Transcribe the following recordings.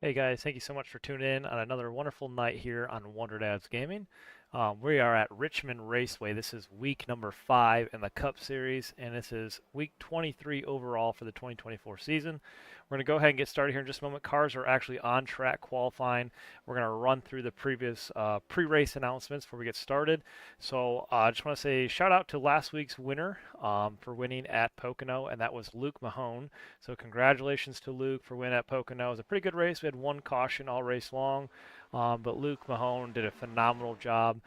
Hey guys, thank you so much for tuning in on another wonderful night here on Wonder Dads Gaming. We are at Richmond Raceway. This is week number 5 in the Cup Series, and this is week 23 overall for the 2024 season. We're going to go ahead and get started here in just a moment. Cars are actually on track qualifying. We're going to run through the previous pre-race announcements before we get started. So I just want to say shout out to last week's winner for winning at Pocono, and that was Luke Mahone. So congratulations to Luke for winning at Pocono. It was a pretty good race. We had one caution all race long. But Luke Mahone did a phenomenal job.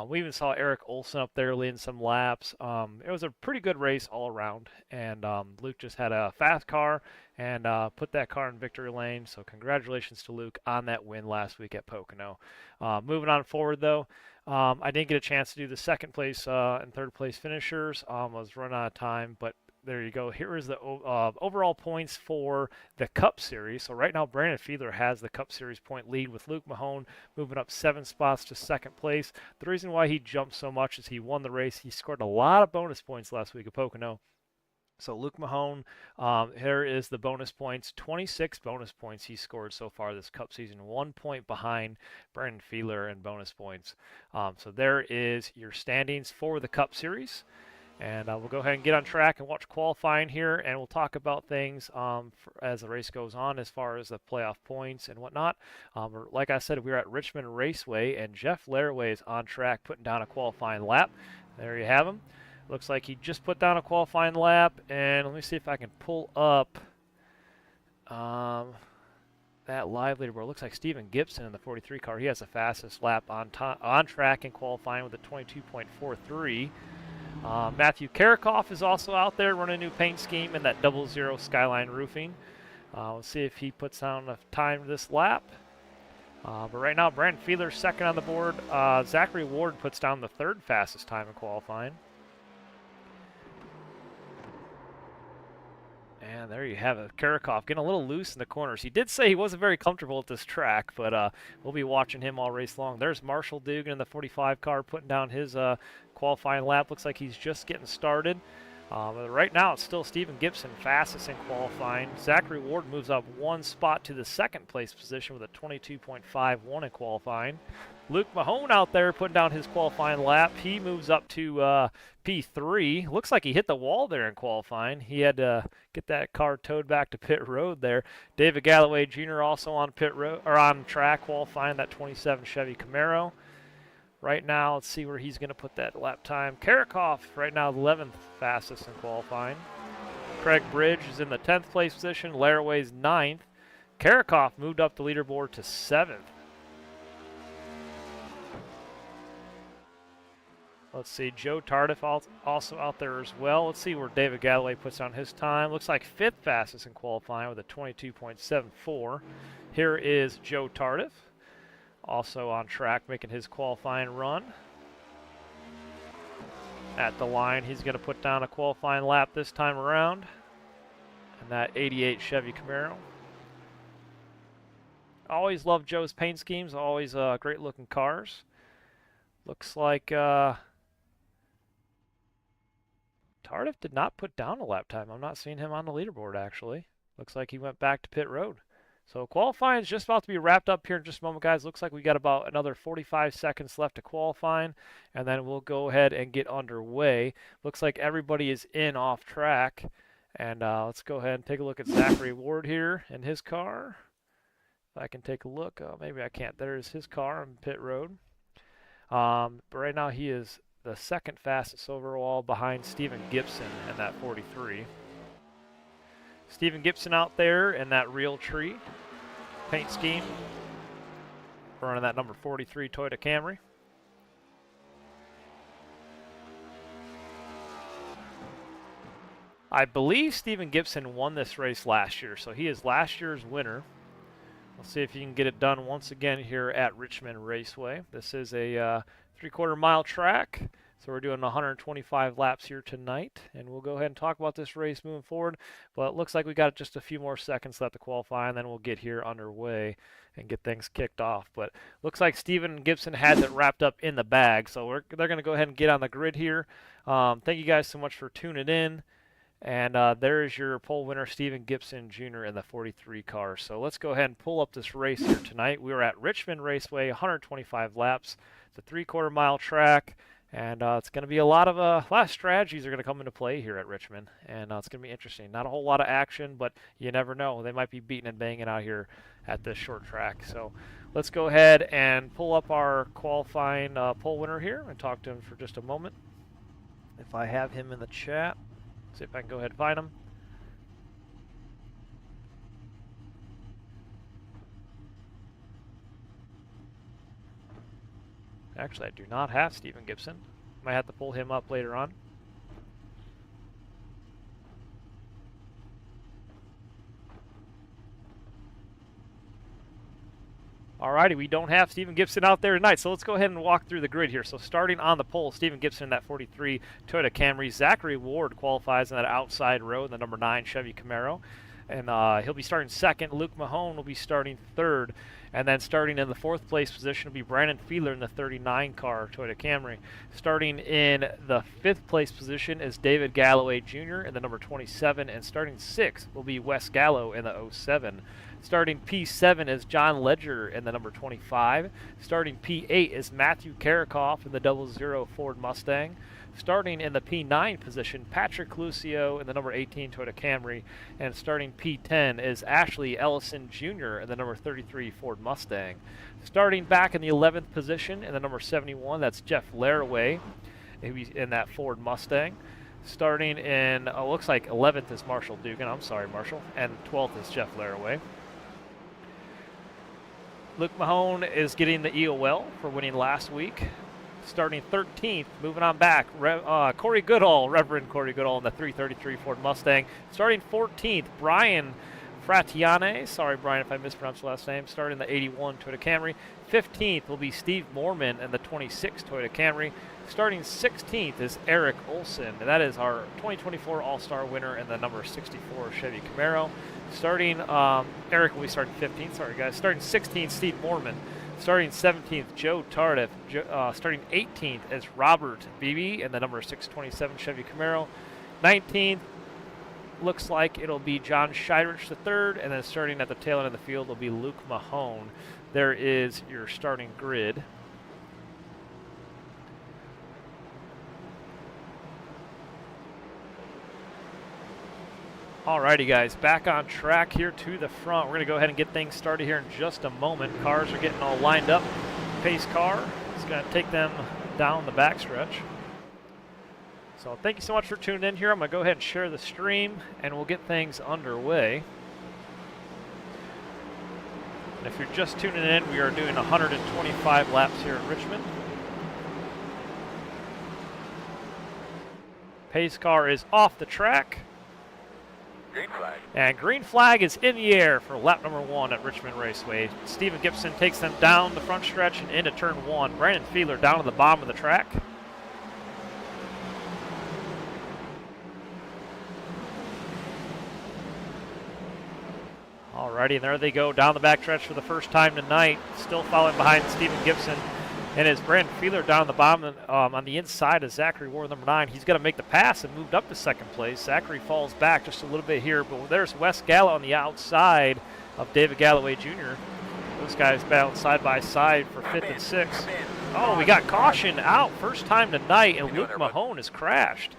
We even saw Eric Olson up there leading some laps. It was a pretty good race all around, and Luke just had a fast car and put that car in victory lane. So congratulations to Luke on that win last week at Pocono. Moving on forward, though, I didn't get a chance to do the second place and third place finishers. I was running out of time, but there you go. Here is the overall points for the Cup Series. So right now, Brandon Fiedler has the Cup Series point lead with Luke Mahone moving up 7 spots to second place. The reason why he jumped so much is he won the race. He scored a lot of bonus points last week at Pocono. So Luke Mahone, here is the bonus points. 26 bonus points he scored so far this Cup season. 1 point behind Brandon Fiedler in bonus points. So there is your standings for the Cup Series. And we'll go ahead and get on track and watch qualifying here, and we'll talk about things as the race goes on as far as the playoff points and whatnot. Like I said, we're at Richmond Raceway, and Jeff Laraway is on track putting down a qualifying lap. There you have him. Looks like he just put down a qualifying lap, and let me see if I can pull up that live leaderboard. Looks like Stephen Gibson in the 43 car. He has the fastest lap on track in qualifying with a 22.43. Matthew Karikoff is also out there running a new paint scheme in that 00 Skyline roofing. We'll see if he puts down enough time this lap. But right now, Brandon Fiedler's second on the board. Zachary Ward puts down the third fastest time in qualifying. And there you have it. Karikoff getting a little loose in the corners. He did say he wasn't very comfortable at this track, but we'll be watching him all race long. There's Marshall Dugan in the 45 car putting down his qualifying lap. Looks like he's just getting started. But right now, it's still Stephen Gibson fastest in qualifying. Zachary Ward moves up 1 spot to the second place position with a 22.51 in qualifying. Luke Mahone out there putting down his qualifying lap. He moves up to P3. Looks like he hit the wall there in qualifying. He had to get that car towed back to pit road there. David Galloway Jr. also on pit road or on track qualifying that 27 Chevy Camaro. Right now, let's see where he's going to put that lap time. Karikoff right now 11th fastest in qualifying. Craig Bridge is in the 10th place position. Laraway's 9th. Karikoff moved up the leaderboard to 7th. Let's see, Joe Tardif also out there as well. Let's see where David Galloway puts down his time. Looks like 5th fastest in qualifying with a 22.74. Here is Joe Tardif, also on track making his qualifying run. At the line, he's going to put down a qualifying lap this time around. And that 88 Chevy Camaro. Always loved Joe's paint schemes, always great looking cars. Looks like Tardif did not put down a lap time. I'm not seeing him on the leaderboard, actually. Looks like he went back to pit road. So qualifying is just about to be wrapped up here in just a moment, guys. Looks like we got about another 45 seconds left to qualifying, and then we'll go ahead and get underway. Looks like everybody is in off track. And let's go ahead and take a look at Zachary Ward here in his car. If I can take a look. Maybe I can't. There's his car on pit road. But right now he is the second fastest overall behind Stephen Gibson in that 43. Stephen Gibson out there in that real tree paint scheme, running that number 43 Toyota Camry. I believe Stephen Gibson won this race last year, so he is last year's winner. We'll see if he can get it done once again here at Richmond Raceway. This is a 3/4 mile track. So we're doing 125 laps here tonight, and we'll go ahead and talk about this race moving forward. But it looks like we got just a few more seconds left to qualify, and then we'll get here underway and get things kicked off. But looks like Stephen Gibson has it wrapped up in the bag, so they're going to go ahead and get on the grid here. Thank you guys so much for tuning in. And there is your pole winner, Stephen Gibson Jr. in the 43 car. So let's go ahead and pull up this race here tonight. We are at Richmond Raceway, 125 laps. It's a 3/4 mile track, and it's going to be a lot of strategies are going to come into play here at Richmond, and it's going to be interesting. Not a whole lot of action, but you never know. They might be beating and banging out here at this short track. So let's go ahead and pull up our qualifying pole winner here and talk to him for just a moment. If I have him in the chat. See if I can go ahead and find him. Actually, I do not have Stephen Gibson. Might have to pull him up later on. Alrighty, we don't have Stephen Gibson out there tonight, so let's go ahead and walk through the grid here. So starting on the pole, Stephen Gibson in that 43 Toyota Camry. Zachary Ward qualifies in that outside row in the number 9 Chevy Camaro. And he'll be starting second. Luke Mahone will be starting third. And then starting in the 4th place position will be Brandon Fiedler in the 39 car Toyota Camry. Starting in the 5th place position is David Galloway Jr. in the number 27. And starting 6th will be Wes Gallo in the 07. Starting P7 is John Ledger in the number 25. Starting P8 is Matthew Karakoff in the 00 Ford Mustang. Starting in the P9 position, Patrick Lucio in the number 18 Toyota Camry. And starting P10 is Ashley Ellison Jr. in the number 33 Ford Mustang. Starting back in the 11th position in the number 71, that's Jeff Laraway in that Ford Mustang. Starting in, looks like 11th is Marshall Dugan. I'm sorry, Marshall. And 12th is Jeff Laraway. Luke Mahone is getting the EOL for winning last week. Starting 13th, moving on back, Corey Goodall, Reverend Corey Goodall in the 333 Ford Mustang. Starting 14th, Brian Fratiane. Sorry, Brian, if I mispronounced the last name. Starting the 81 Toyota Camry. 15th will be Steve Moorman in the 26 Toyota Camry. Starting 16th is Eric Olson. That is our 2024 All-Star winner in the number 64 Chevy Camaro. Starting, Eric will be starting 15th. Sorry, guys. Starting 16th, Steve Moorman. Starting 17th, Joe Tardif. Starting 18th is Robert Beebe in the number 627 Chevy Camaro. 19th, looks like it'll be John Scheidrich III, and then starting at the tail end of the field will be Luke Mahone. There is your starting grid. Alrighty, guys, back on track here to the front. We're going to go ahead and get things started here in just a moment. Cars are getting all lined up. Pace car is going to take them down the backstretch. So thank you so much for tuning in here. I'm going to go ahead and share the stream, and we'll get things underway. And if you're just tuning in, we are doing 125 laps here at Richmond. Pace car is off the track. Green flag. And green flag is in the air for lap number 1 at Richmond Raceway. Stephen Gibson takes them down the front stretch and into turn 1. Brandon Fiedler down to the bottom of the track. Alrighty, and there they go down the backstretch for the first time tonight. Still following behind Stephen Gibson. And as Brandon Fiedler down the bottom on the inside of Zachary Ward, number 9, he's going to make the pass and moved up to second place. Zachary falls back just a little bit here, but there's Wes Gallo on the outside of David Galloway Jr. Those guys battle side by side for 5th and 6th. Oh, we got caution out first time tonight, and Luke Mahone has crashed.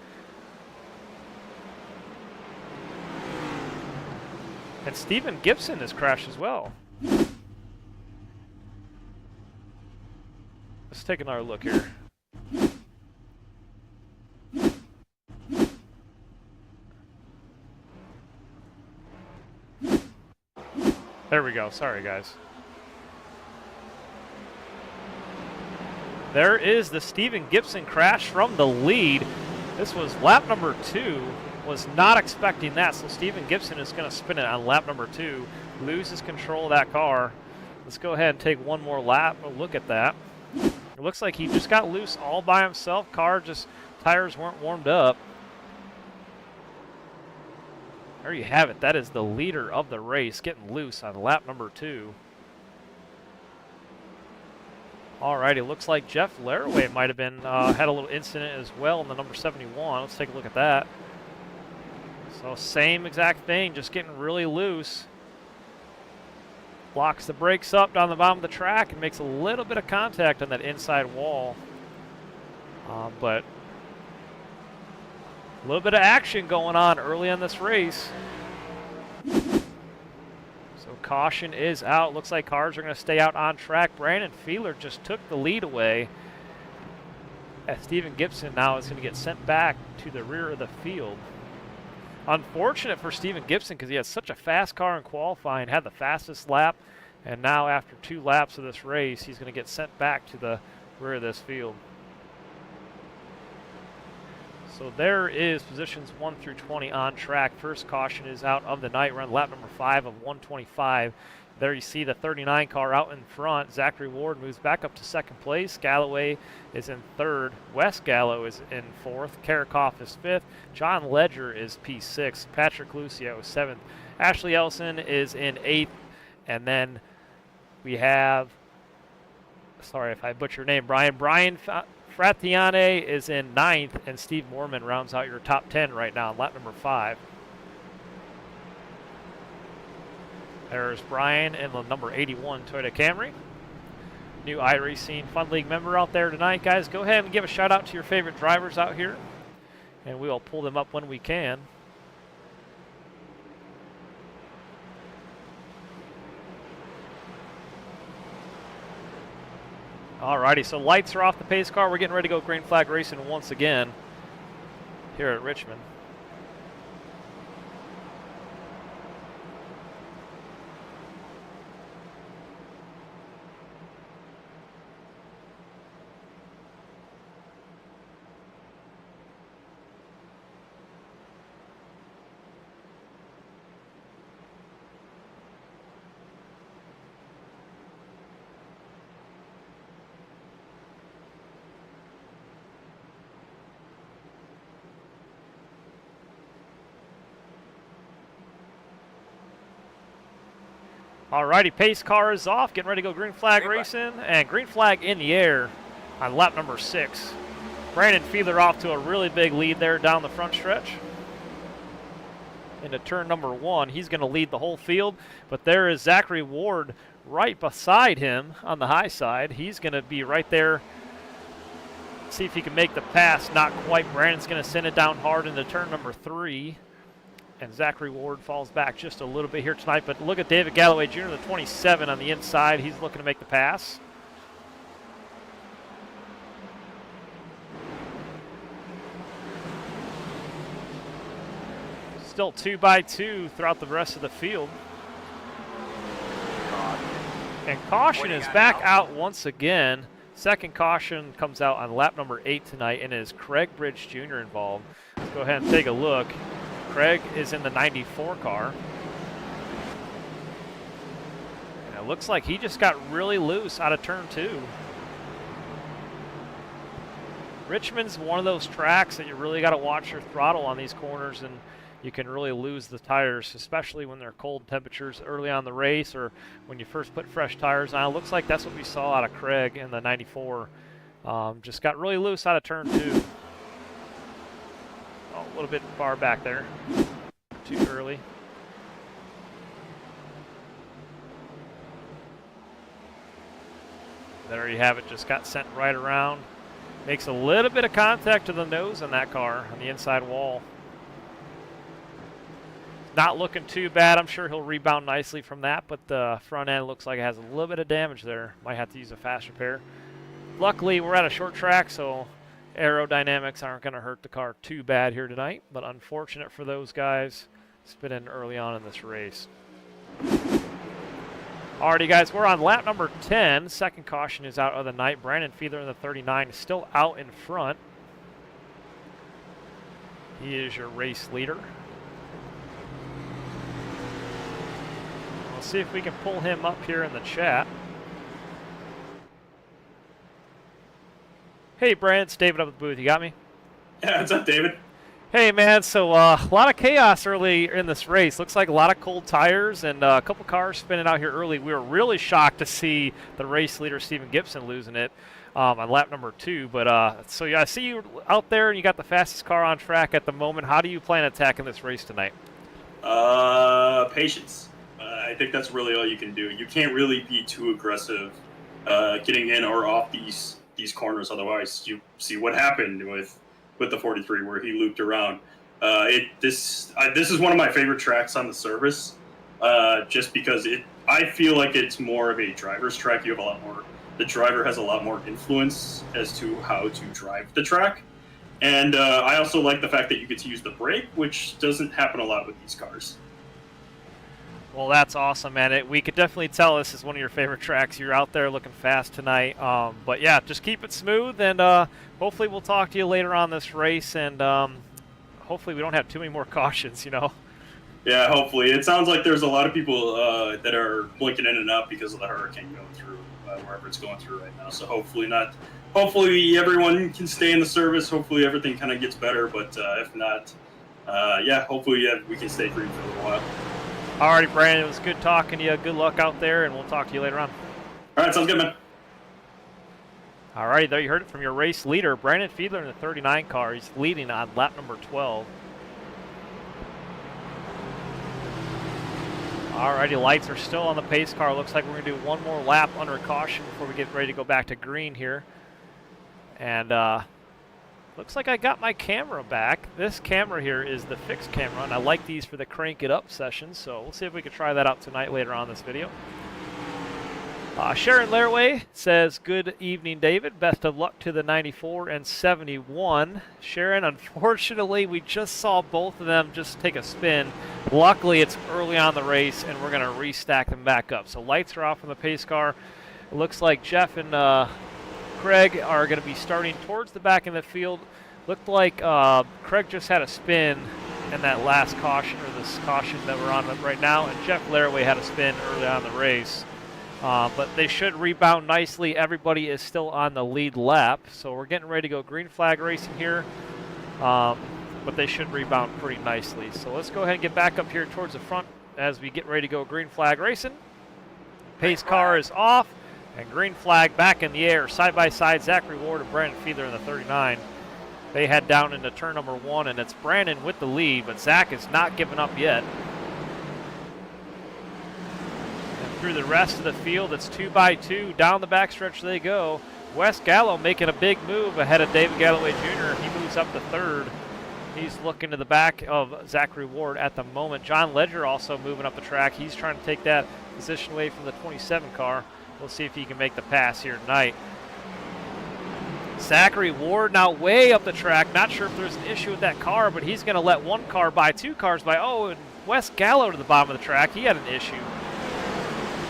And Stephen Gibson has crashed as well. Let's take another look here. There we go. Sorry, guys. There is the Stephen Gibson crash from the lead. This was lap number 2. Was not expecting that, so Stephen Gibson is going to spin it on lap number 2. Loses control of that car. Let's go ahead and take one more lap. We'll look at that. It looks like he just got loose all by himself. Tires weren't warmed up. There you have it. That is the leader of the race getting loose on lap number 2. All right, it looks like Jeff Laraway might have been had a little incident as well in the number 71. Let's take a look at that. So same exact thing, just getting really loose. Locks the brakes up down the bottom of the track and makes a little bit of contact on that inside wall. But a little bit of action going on early in this race. So caution is out. Looks like cars are going to stay out on track. Brandon Fiedler just took the lead away. As Stephen Gibson now is going to get sent back to the rear of the field. Unfortunate for Stephen Gibson because he had such a fast car in qualifying, had the fastest lap, and now after 2 laps of this race, he's going to get sent back to the rear of this field. So there is positions 1 through 20 on track. First caution is out of the night. We're on lap number 5 of 125. There you see the 39 car out in front. Zachary Ward moves back up to 2nd place. Galloway is in 3rd. Wes Gallo is in 4th. Karakoff is 5th. John Ledger is P6. Patrick Lucio is 7th. Ashley Ellison is in 8th. And then we have, sorry if I butcher your name, Brian Fratiane is in 9th, and Steve Moorman rounds out your top 10 right now on lap number 5. There's Brian in the number 81 Toyota Camry. New iRacing Fun League member out there tonight. Guys, go ahead and give a shout out to your favorite drivers out here, and we will pull them up when we can. Alrighty, so lights are off the pace car. We're getting ready to go green flag racing once again here at Richmond. Alrighty, pace car is off, getting ready to go green flag racing, and green flag in the air on lap number 6. Brandon Fiedler off to a really big lead there down the front stretch. Into turn number 1, he's going to lead the whole field, but there is Zachary Ward right beside him on the high side. He's going to be right there, see if he can make the pass. Not quite. Brandon's going to send it down hard into turn number 3. And Zachary Ward falls back just a little bit here tonight. But look at David Galloway Jr., the 27 on the inside. He's looking to make the pass. Still 2 by 2 throughout the rest of the field. And caution is back out once again. Second caution comes out on lap number 8 tonight, and it is Craig Bridge Jr. involved. Let's go ahead and take a look. Craig is in the 94 car. And it looks like he just got really loose out of turn 2. Richmond's one of those tracks that you really got to watch your throttle on these corners, and you can really lose the tires, especially when they're cold temperatures early on the race or when you first put fresh tires on. It looks like that's what we saw out of Craig in the 94. Just got really loose out of turn 2. A little bit far back there, too early. There you have it, just got sent right around. Makes a little bit of contact to the nose on that car on the inside wall. Not looking too bad. I'm sure he'll rebound nicely from that, but the front end looks like it has a little bit of damage there. Might have to use a fast repair. Luckily, we're at a short track, so aerodynamics aren't going to hurt the car too bad here tonight, but unfortunate for those guys spinning early on in this race. Alrighty, guys, we're on lap number 10. Second caution is out of the night. Brandon Fiedler in the 39 is still out in front. He is your race leader. We'll see if we can pull him up here in the chat. Hey, Brandon, it's David up at the booth. You got me? Yeah, what's up, David? Hey, man, so a lot of chaos early in this race. Looks like a lot of cold tires and a couple cars spinning out here early. We were really shocked to see the race leader, Stephen Gibson, losing it. on lap number 2. But so yeah, I see you out there, and you got the fastest car on track at the moment. How do you plan attacking this race tonight? Patience. I think that's really all you can do. You can't really be too aggressive getting in or off these corners. Otherwise, you see what happened with the 43 where he looped around. This is one of my favorite tracks on the service, just because I feel like it's more of a driver's track. You have a lot more. The driver has a lot more influence as to how to drive the track. And I also like the fact that you get to use the brake, which doesn't happen a lot with these cars. Well, that's awesome, man. We could definitely tell this is one of your favorite tracks. You're out there looking fast tonight. But yeah, just keep it smooth, and hopefully we'll talk to you later on this race, and hopefully we don't have too many more cautions, Yeah, hopefully. It sounds like there's a lot of people that are blinking in and out because of the hurricane going through wherever it's going through right now. So hopefully not. Hopefully everyone can stay in the service. Hopefully everything kind of gets better. But if not, yeah, hopefully we can stay green for a little while. All right, Brandon, it was good talking to you. Good luck out there, and we'll talk to you later on. All right, sounds good, man. All right, there you heard it from your race leader, Brandon Fiedler in the 39 car. He's leading on lap number 12. Alrighty, lights are still on the pace car. Looks like we're going to do one more lap under caution before we get ready to go back to green here. And looks like I got my camera back. This camera here is the fixed camera, and I like these for the crank it up sessions, so we'll see if we can try that out tonight later on in this video. Sharon Lairway says, good evening, David. Best of luck to the 94 and 71. Sharon, unfortunately, we just saw both of them just take a spin. Luckily, it's early on the race, and we're going to restack them back up. So lights are off on the pace car. It looks like Jeff and Craig are going to be starting towards the back of the field. Looked like Craig just had a spin in that last caution, or this caution that we're on right now, and Jeff Lairway had a spin early on in the race. But they should rebound nicely. Everybody is still on the lead lap, so we're getting ready to go green flag racing here. But they should rebound pretty nicely. So let's go ahead and get back up here towards the front as we get ready to go green flag racing. Pace car is off, and green flag back in the air. Side by side, Zachary Ward and Brandon Fiedler in the 39. They head down into turn number 1, and it's Brandon with the lead, but Zach is not giving up yet. Through the rest of the field, it's 2 by 2. Down the backstretch they go. Wes Gallo making a big move ahead of David Galloway Jr. He moves up to 3rd. He's looking to the back of Zachary Ward at the moment. John Ledger also moving up the track. He's trying to take that position away from the 27 car. We'll see if he can make the pass here tonight. Zachary Ward now way up the track. Not sure if there's an issue with that car, but he's going to let one car by, 2 cars by. Oh, and Wes Gallo to the bottom of the track. He had an issue.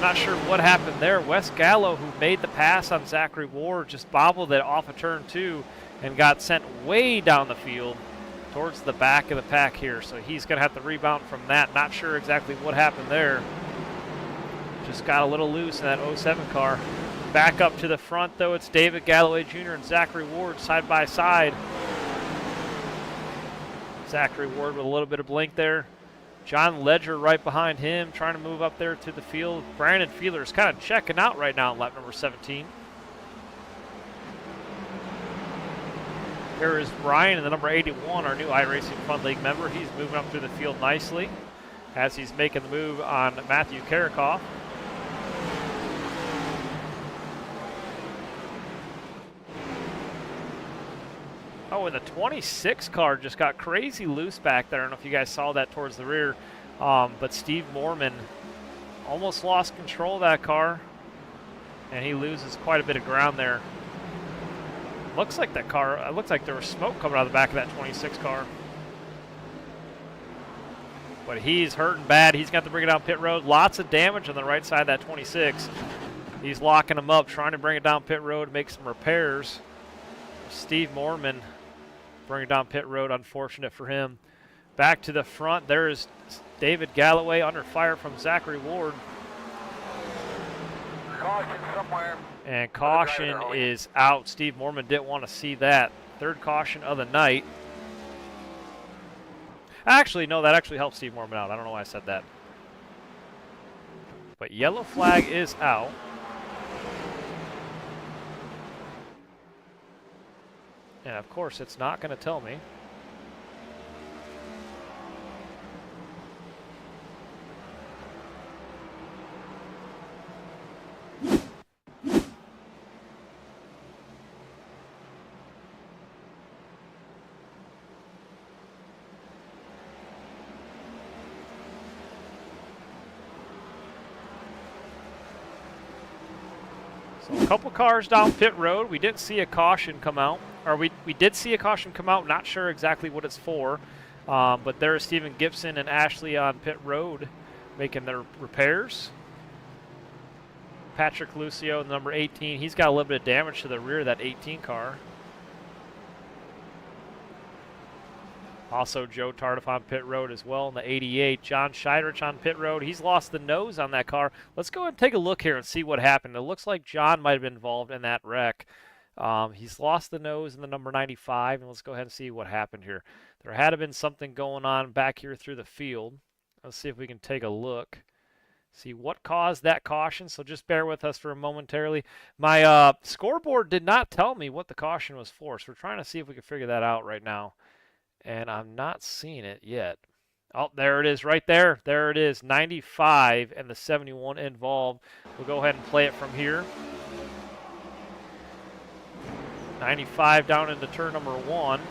Not sure what happened there. Wes Gallo, who made the pass on Zachary Ward, just bobbled it off of turn 2 and got sent way down the field towards the back of the pack here. So he's going to have to rebound from that. Not sure exactly what happened there. Just got a little loose in that 07 car. Back up to the front, though, it's David Galloway Jr. and Zachary Ward side by side. Zachary Ward with a little bit of blink there. John Ledger right behind him, trying to move up there to the field. Brandon Fiedler is kind of checking out right now in lap number 17. Here is Brian in the number 81, our new iRacing Fun League member. He's moving up through the field nicely as he's making the move on Matthew Karikoff. Oh, and the 26 car just got crazy loose back there. I don't know if you guys saw that towards the rear. But Steve Mormon almost lost control of that car, and he loses quite a bit of ground there. Looks like that car, it looks like there was smoke coming out of the back of that 26 car. But he's hurting bad. He's got to bring it down pit road. Lots of damage on the right side of that 26. He's locking him up, trying to bring it down pit road, make some repairs. Steve Mormon bringing down pit road, unfortunate for him. Back to the front, there is David Galloway under fire from Zachary Ward. Caution somewhere. And caution is out. Steve Mormon didn't want to see that. 3rd caution of the night. Actually, no, that actually helped Steve Mormon out. I don't know why I said that. But yellow flag is out. And of course, it's not going to tell me. So a couple cars down pit road. We didn't see a caution come out. Or we did see a caution come out. Not sure exactly what it's for. But there's Stephen Gibson and Ashley on pit road making their repairs. Patrick Lucio, number 18. He's got a little bit of damage to the rear of that 18 car. Also, Joe Tardif on pit road as well in the 88. John Scheidrich on pit road. He's lost the nose on that car. Let's go ahead and take a look here and see what happened. It looks like John might have been involved in that wreck. He's lost the nose in the number 95, and let's go ahead and see what happened here. There had been something going on back here through the field. Let's see if we can take a look. See what caused that caution, so just bear with us for a momentarily. My scoreboard did not tell me what the caution was for, so we're trying to see if we can figure that out right now. And I'm not seeing it yet. Oh, there it is right there. There it is, 95 and the 71 involved. We'll go ahead and play it from here. 95 down into turn number 1.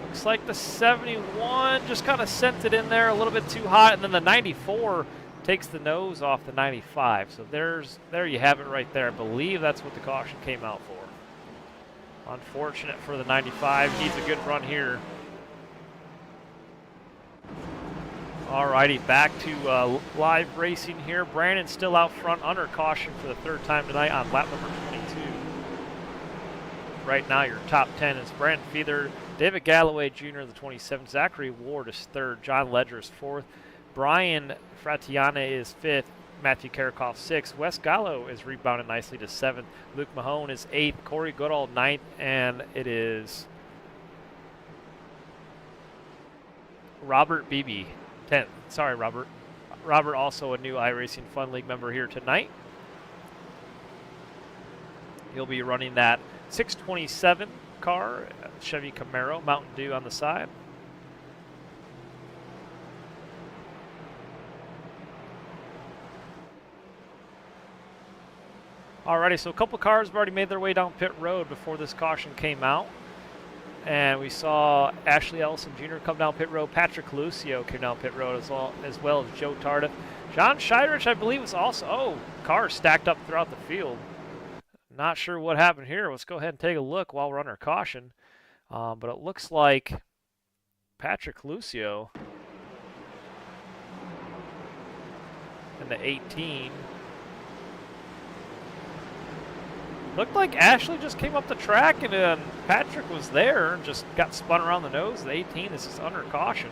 Looks like the 71 just kind of sent it in there a little bit too hot, and then the 94 takes the nose off the 95. So there you have it right there. I believe that's what the caution came out for. Unfortunate for the 95. Needs a good run here. Alrighty, back to live racing here. Brandon still out front under caution for the 3rd time tonight on lap number 22. Right now, your top 10 is Brandon Feather, David Galloway Jr., the 27th. Zachary Ward is 3rd. John Ledger is 4th. Brian Fratiana is 5th. Matthew Karakoff 6th. Wes Gallo is rebounded nicely to 7th. Luke Mahone is 8th. Corey Goodall 9th. And it is Robert Beebe 10th. Sorry, Robert. Robert, also a new iRacing Fun League member here tonight. He'll be running that 627 car, Chevy Camaro, Mountain Dew on the side. Alrighty, so a couple cars have already made their way down pit road before this caution came out. And we saw Ashley Ellison Jr. come down pit road. Patrick Lucio came down pit road as well as Joe Tardif. John Scheidrich, I believe, was also, cars stacked up throughout the field. Not sure what happened here. Let's go ahead and take a look while we're under caution. But it looks like Patrick Lucio in the 18. Looked like Ashley just came up the track and Patrick was there and just got spun around the nose. The 18, this is under caution.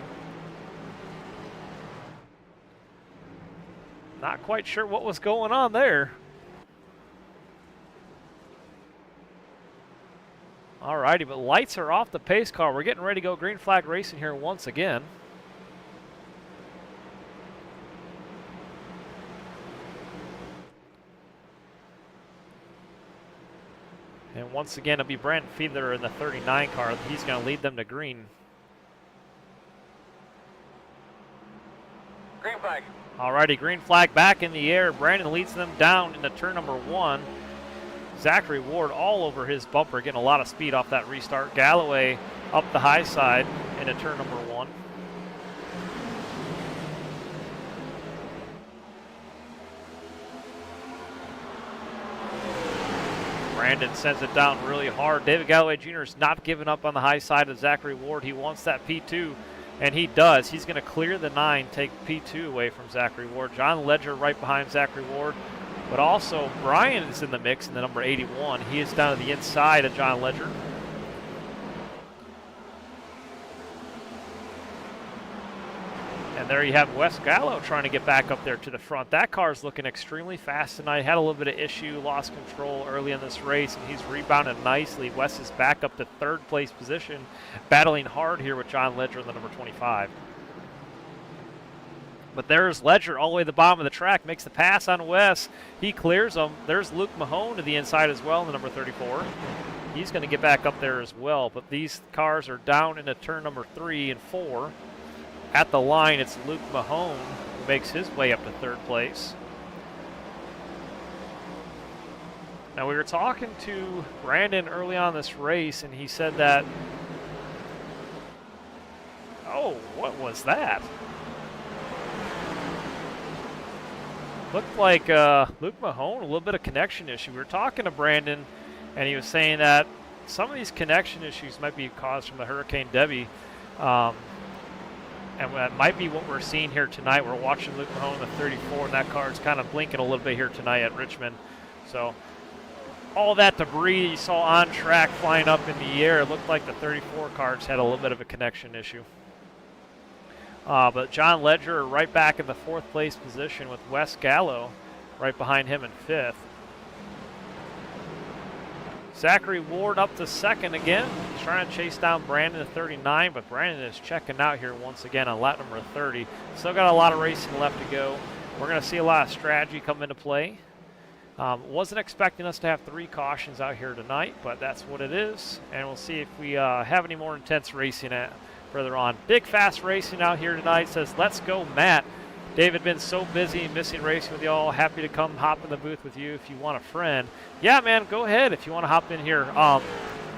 Not quite sure what was going on there. Alrighty, but lights are off the pace car. We're getting ready to go green flag racing here once again. And once again, it'll be Brandon Fiedler in the 39 car. He's going to lead them to green. Green flag. Alrighty, green flag back in the air. Brandon leads them down into turn number 1. Zachary Ward all over his bumper, getting a lot of speed off that restart. Galloway up the high side into turn number 1. Brandon sends it down really hard. David Galloway Jr. is not giving up on the high side of Zachary Ward. He wants that P2, and he does. He's going to clear the 9, take P2 away from Zachary Ward. John Ledger right behind Zachary Ward. But also, Brian is in the mix in the number 81. He is down to the inside of John Ledger. And there you have Wes Gallo trying to get back up there to the front. That car's looking extremely fast tonight. Had a little bit of issue, lost control early in this race, and he's rebounded nicely. Wes is back up to 3rd place position, battling hard here with John Ledger in the number 25. But there's Ledger all the way to the bottom of the track, makes the pass on Wes. He clears him. There's Luke Mahone to the inside as well in the number 34. he's going to get back up there as well. But these cars are down into turn number 3 and 4. At the line, it's Luke Mahone who makes his way up to 3rd place. Now, we were talking to Brandon early on this race, and he said that, oh, what was that? Looked like Luke Mahone, a little bit of connection issue. We were talking to Brandon, and he was saying that some of these connection issues might be caused from the Hurricane Debbie. And that might be what we're seeing here tonight. We're watching Luke Mahone in the 34, and that car's kind of blinking a little bit here tonight at Richmond. So all that debris you saw on track flying up in the air, it looked like the 34 cars had a little bit of a connection issue. But John Ledger right back in the 4th place position with Wes Gallo right behind him in 5th. Zachary Ward up to 2nd again. He's trying to chase down Brandon at 39, but Brandon is checking out here once again on lap number 30. Still got a lot of racing left to go. We're going to see a lot of strategy come into play. Wasn't expecting us to have 3 cautions out here tonight, but that's what it is. And we'll see if we have any more intense racing further on. Big Fast Racing out here tonight says, let's go, Matt. David been so busy missing racing with y'all. Happy to come hop in the booth with you if you want a friend. Yeah, man, go ahead if you want to hop in here.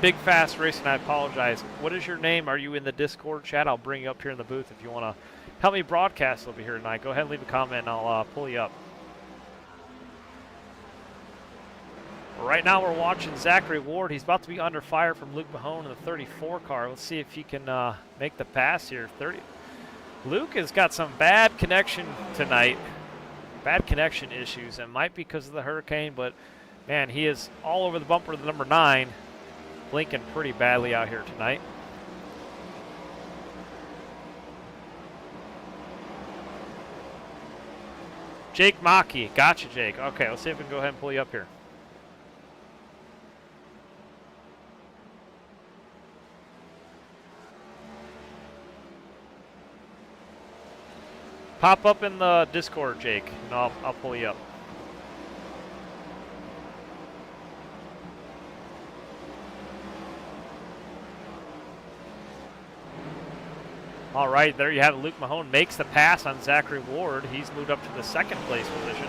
Big Fast Racing, I apologize. What is your name? Are you in the Discord chat? I'll bring you up here in the booth if you want to help me broadcast over here tonight. Go ahead and leave a comment and I'll pull you up. Right now we're watching Zachary Ward. He's about to be under fire from Luke Mahone in the 34 car. Let's see if he can make the pass here. Luke has got some bad connection tonight. Bad connection issues, and might be because of the hurricane, but man, he is all over the bumper of the number 9, blinking pretty badly out here tonight. Jake Maki. Gotcha, Jake. Okay, let's see if we can go ahead and pull you up here. Pop up in the Discord, Jake, and I'll pull you up. All right, there you have it. Luke Mahone makes the pass on Zachary Ward. He's moved up to the 2nd place position.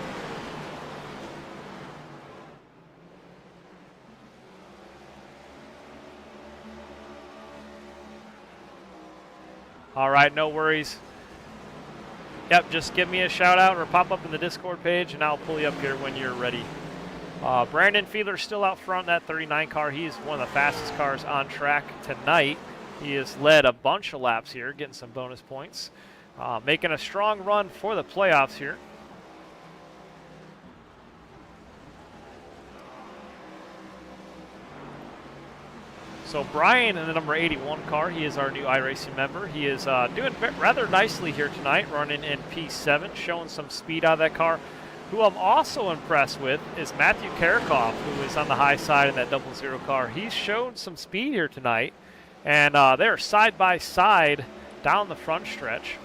All right, no worries. Yep, just give me a shout out or pop up in the Discord page and I'll pull you up here when you're ready. Brandon Fiedler's still out front in that 39 car. He is one of the fastest cars on track tonight. He has led a bunch of laps here, getting some bonus points. Making a strong run for the playoffs here. So Brian in the number 81 car, he is our new iRacing member. He is doing rather nicely here tonight, running in P7, showing some speed out of that car. Who I'm also impressed with is Matthew Karakoff, who is on the high side in that 00 car. He's shown some speed here tonight, and they're side by side down the front stretch.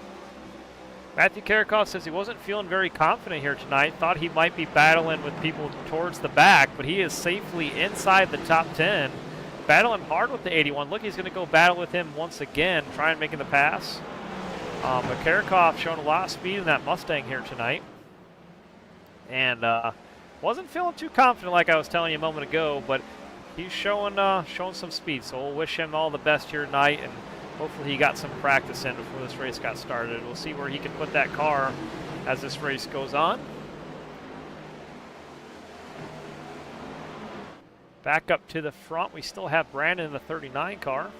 Matthew Karakoff says he wasn't feeling very confident here tonight, thought he might be battling with people towards the back, but he is safely inside the top 10. Battling hard with the 81. Look, he's going to go battle with him once again, try and making the pass. But Karakoff showing a lot of speed in that Mustang here tonight. And wasn't feeling too confident like I was telling you a moment ago, but he's showing some speed. So we'll wish him all the best here tonight, and hopefully he got some practice in before this race got started. We'll see where he can put that car as this race goes on. Back up to the front, we still have Brandon in the 39 car.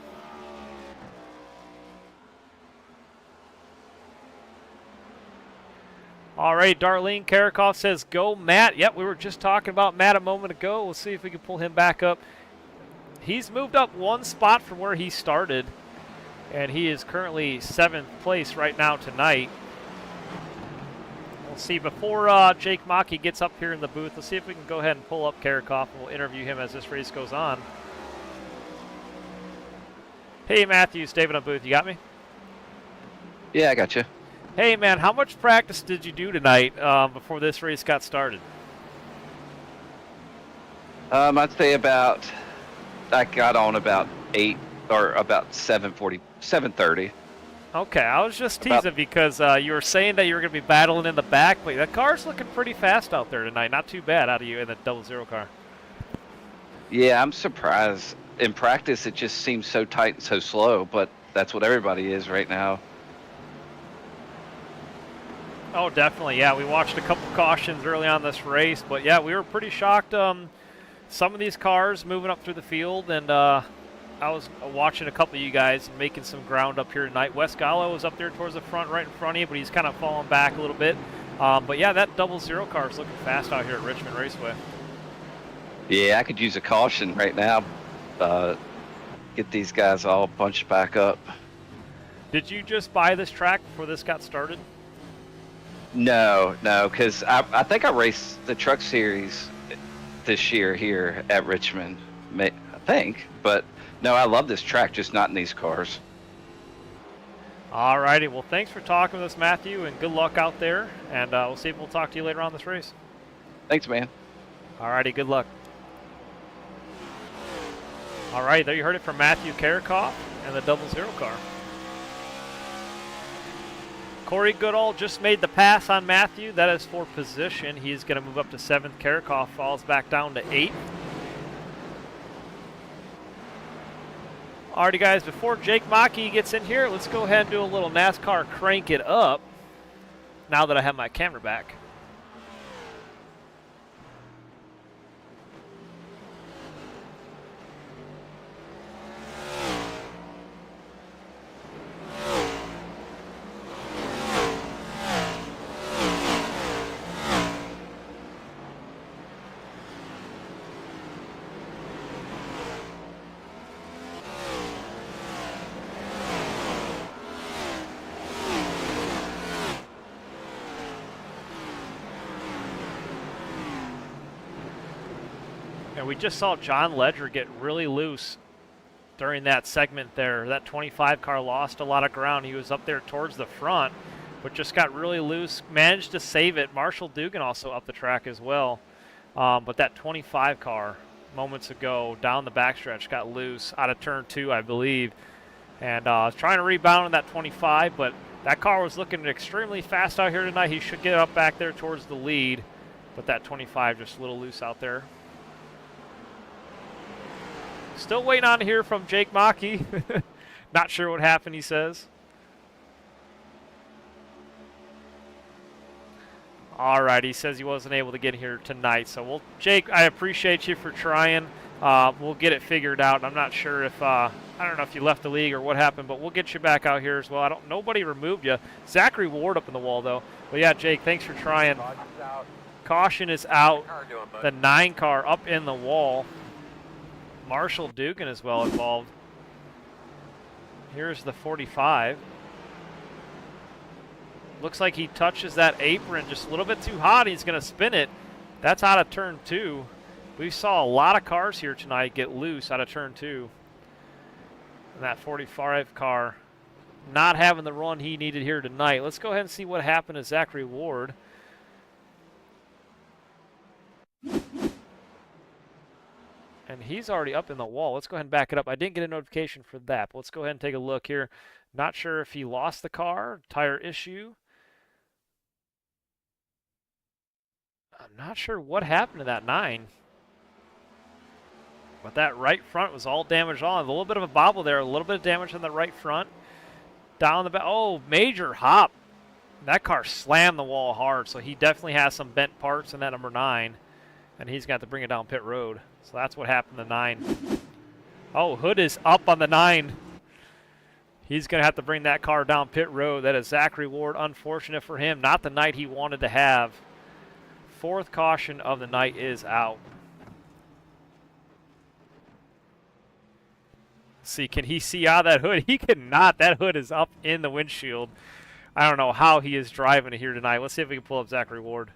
All right, Darlene Karakoff says, go Matt. Yep, we were just talking about Matt a moment ago. We'll see if we can pull him back up. He's moved up 1 spot from where he started, and he is currently 7th place right now tonight. We'll see, before Jake Maki gets up here in the booth, let's see if we can go ahead and pull up Karakoff, and we'll interview him as this race goes on. Hey, Matthews, David on booth, you got me? Yeah, I got you. Hey, man, how much practice did you do tonight before this race got started? I'd say about I got on about 8 or about 7:40, 7:30. Okay, I was just About teasing because you were saying that you were going to be battling in the back, but the car's looking pretty fast out there tonight. Not too bad out of you in the 00 car. Yeah, I'm surprised. In practice, it just seems so tight and so slow, but that's what everybody is right now. Oh, definitely. Yeah, we watched a couple cautions early on this race, but yeah, we were pretty shocked. Some of these cars moving up through the field, and I was watching a couple of you guys making some ground up here tonight. Wes Gallo was up there towards the front, right in front of you, but he's kind of falling back a little bit. But yeah, that 00 car is looking fast out here at Richmond Raceway. Yeah, I could use a caution right now. Get these guys all bunched back up. Did you just buy this track before this got started? No, because I think I raced the Truck Series this year here at Richmond. I think, but no, I love this track, just not in these cars. All righty. Well, thanks for talking with us, Matthew, and good luck out there. And we'll see if we'll talk to you later on this race. Thanks, man. All righty. Good luck. All right. There you heard it from Matthew Karakoff and the 00 car. Corey Goodall just made the pass on Matthew. That is for position. He's going to move up to 7th. Karakoff falls back down to 8th. Alrighty, guys, before Jake Maki gets in here, let's go ahead and do a little NASCAR crank it up now that I have my camera back. And we just saw John Ledger get really loose during that segment there. That 25 car lost a lot of ground. He was up there towards the front, but just got really loose, managed to save it. Marshall Dugan also up the track as well. But that 25 car moments ago down the backstretch got loose out of turn 2, I believe. And was trying to rebound on that 25, but that car was looking extremely fast out here tonight. He should get up back there towards the lead, but that 25 just a little loose out there. Still waiting on to hear from Jake Maki. Not sure what happened, he says. All right, he says he wasn't able to get here tonight. So, Jake, I appreciate you for trying. We'll get it figured out. I'm not sure if, I don't know if you left the league or what happened, but we'll get you back out here as well. Nobody removed you. Zachary Ward up in the wall, though. But yeah, Jake, thanks for trying. Caution is out. The 9 car up in the wall. Marshall Dugan is well involved. Here's the 45. Looks like he touches that apron just a little bit too hot. He's going to spin it. That's out of turn 2. We saw a lot of cars here tonight get loose out of turn 2. And that 45 car not having the run he needed here tonight. Let's go ahead and see what happened to Zachary Ward. And he's already up in the wall. Let's go ahead and back it up. I didn't get a notification for that, but let's go ahead and take a look here. Not sure if he lost the car, tire issue. I'm not sure what happened to that 9. But that right front was all damaged on. A little bit of a bobble there, a little bit of damage on the right front. Down the back. Oh, major hop. That car slammed the wall hard, so he definitely has some bent parts in that number 9. And he's got to bring it down pit road. So that's what happened to 9. Oh, hood is up on the 9. He's going to have to bring that car down pit road. That is Zachary Ward. Unfortunate for him. Not the night he wanted to have. 4th caution of the night is out. See, can he see out of that hood? He cannot. That hood is up in the windshield. I don't know how he is driving it here tonight. Let's see if we can pull up Zachary Ward.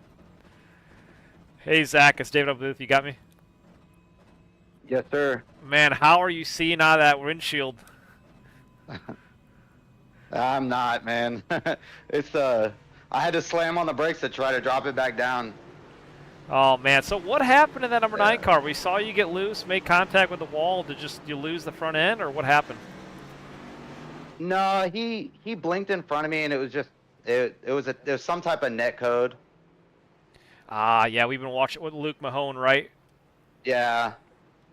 Hey, Zach, it's David up booth. You got me? Yes, sir. Man, how are you seeing out of that windshield? I'm not, man. It's I had to slam on the brakes to try to drop it back down. Oh man, so what happened in that number 9 car? We saw you get loose, make contact with the wall. Did you lose the front end, or what happened? No, he blinked in front of me, and it was just it was some type of net code. Yeah, we've been watching with Luke Mahone, right? Yeah.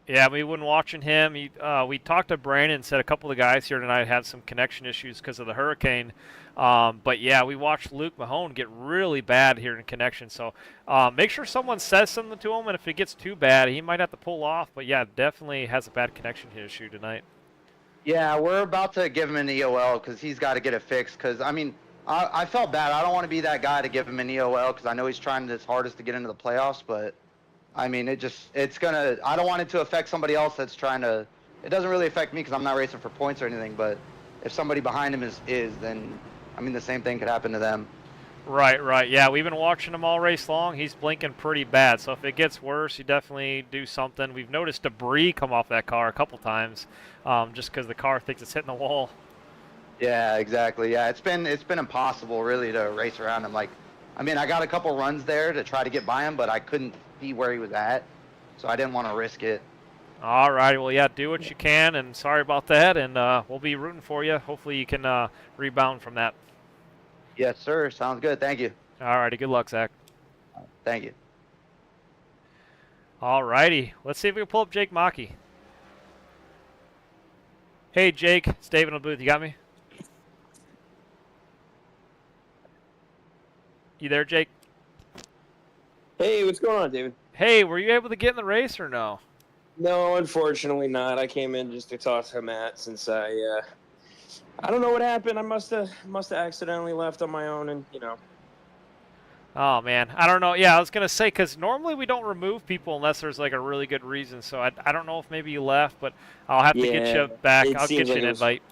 Yeah, we've been watching him. We talked to Brandon and said a couple of the guys here tonight had some connection issues because of the hurricane. But yeah, we watched Luke Mahone get really bad here in connection. So make sure someone says something to him, and if it gets too bad, he might have to pull off. But yeah, definitely has a bad connection issue tonight. Yeah, we're about to give him an EOL because he's got to get it fixed. Because, I mean, I felt bad. I don't want to be that guy to give him an EOL because I know he's trying his hardest to get into the playoffs. But, I mean, it's going to – I don't want it to affect somebody else that's trying to – it doesn't really affect me because I'm not racing for points or anything. But if somebody behind him is, then, I mean, the same thing could happen to them. Right. Yeah, we've been watching him all race long. He's blinking pretty bad. So if it gets worse, you definitely do something. We've noticed debris come off that car a couple times just because the car thinks it's hitting the wall. Yeah, exactly. Yeah, it's been impossible really to race around him. Like, I mean, I got a couple runs there to try to get by him, but I couldn't see where he was at, so I didn't want to risk it. All righty. Well, yeah, do what you can, and sorry about that, and we'll be rooting for you. Hopefully you can rebound from that. Yes, sir. Sounds good. Thank you. All righty. Good luck, Zach. Thank you. All righty. Let's see if we can pull up Jake Maki. Hey, Jake. It's David in the booth. You got me? You there, Jake? Hey, what's going on, David? Hey, were you able to get in the race or no? No, unfortunately not. I came in just to talk to Matt since I don't know what happened. I must have accidentally left on my own, and Oh, man. I don't know. Yeah, I was going to say, because normally we don't remove people unless there's, like, a really good reason. So I don't know if maybe you left, but I'll have to get you back. I'll get you an invite.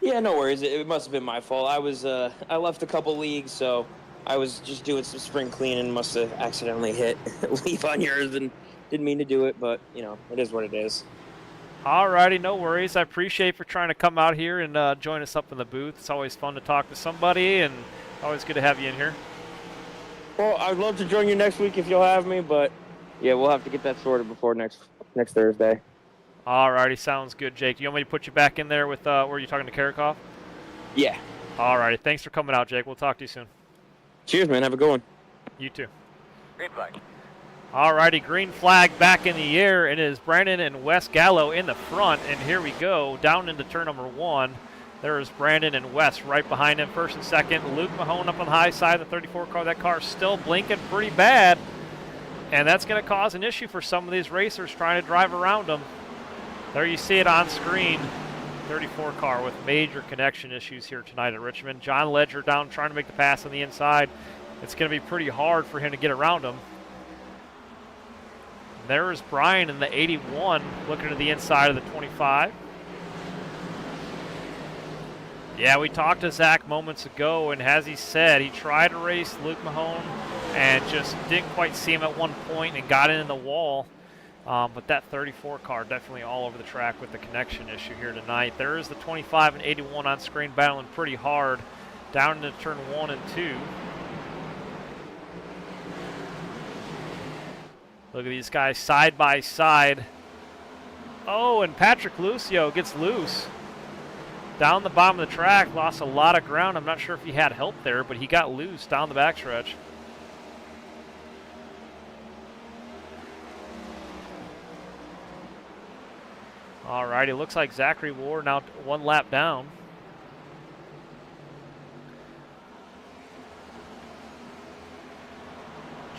Yeah, no worries. It must have been my fault. I left a couple leagues, so I was just doing some spring cleaning. Must have accidentally hit leave on yours and didn't mean to do it, but, it is what it is. All righty, no worries. I appreciate you for trying to come out here and join us up in the booth. It's always fun to talk to somebody, and always good to have you in here. Well, I'd love to join you next week if you'll have me, but yeah, we'll have to get that sorted before next Thursday. All righty, sounds good, Jake. You want me to put you back in there with were you talking to Karakov? Yeah. All righty, thanks for coming out, Jake. We'll talk to you soon. Cheers, man. Have a good one. You too. Green flag. All righty, green flag back in the air. It is Brandon and Wes Gallo in the front, and here we go down into turn number 1. There is Brandon and Wes right behind him, first and second. Luke Mahone up on the high side of the 34 car. That car is still blinking pretty bad, and that's going to cause an issue for some of these racers trying to drive around them. There you see it on screen. 34 car with major connection issues here tonight at Richmond. John Ledger down trying to make the pass on the inside. It's going to be pretty hard for him to get around him. There is Brian in the 81 looking to the inside of the 25. Yeah, we talked to Zach moments ago, and as he said, he tried to race Luke Mahone and just didn't quite see him at one point and got in the wall. But that 34 car definitely all over the track with the connection issue here tonight. There is the 25 and 81 on screen battling pretty hard down into turn 1 and 2. Look at these guys side by side. Oh, and Patrick Lucio gets loose. Down the bottom of the track, lost a lot of ground. I'm not sure if he had help there, but he got loose down the backstretch. All right, it looks like Zachary Ward now one lap down.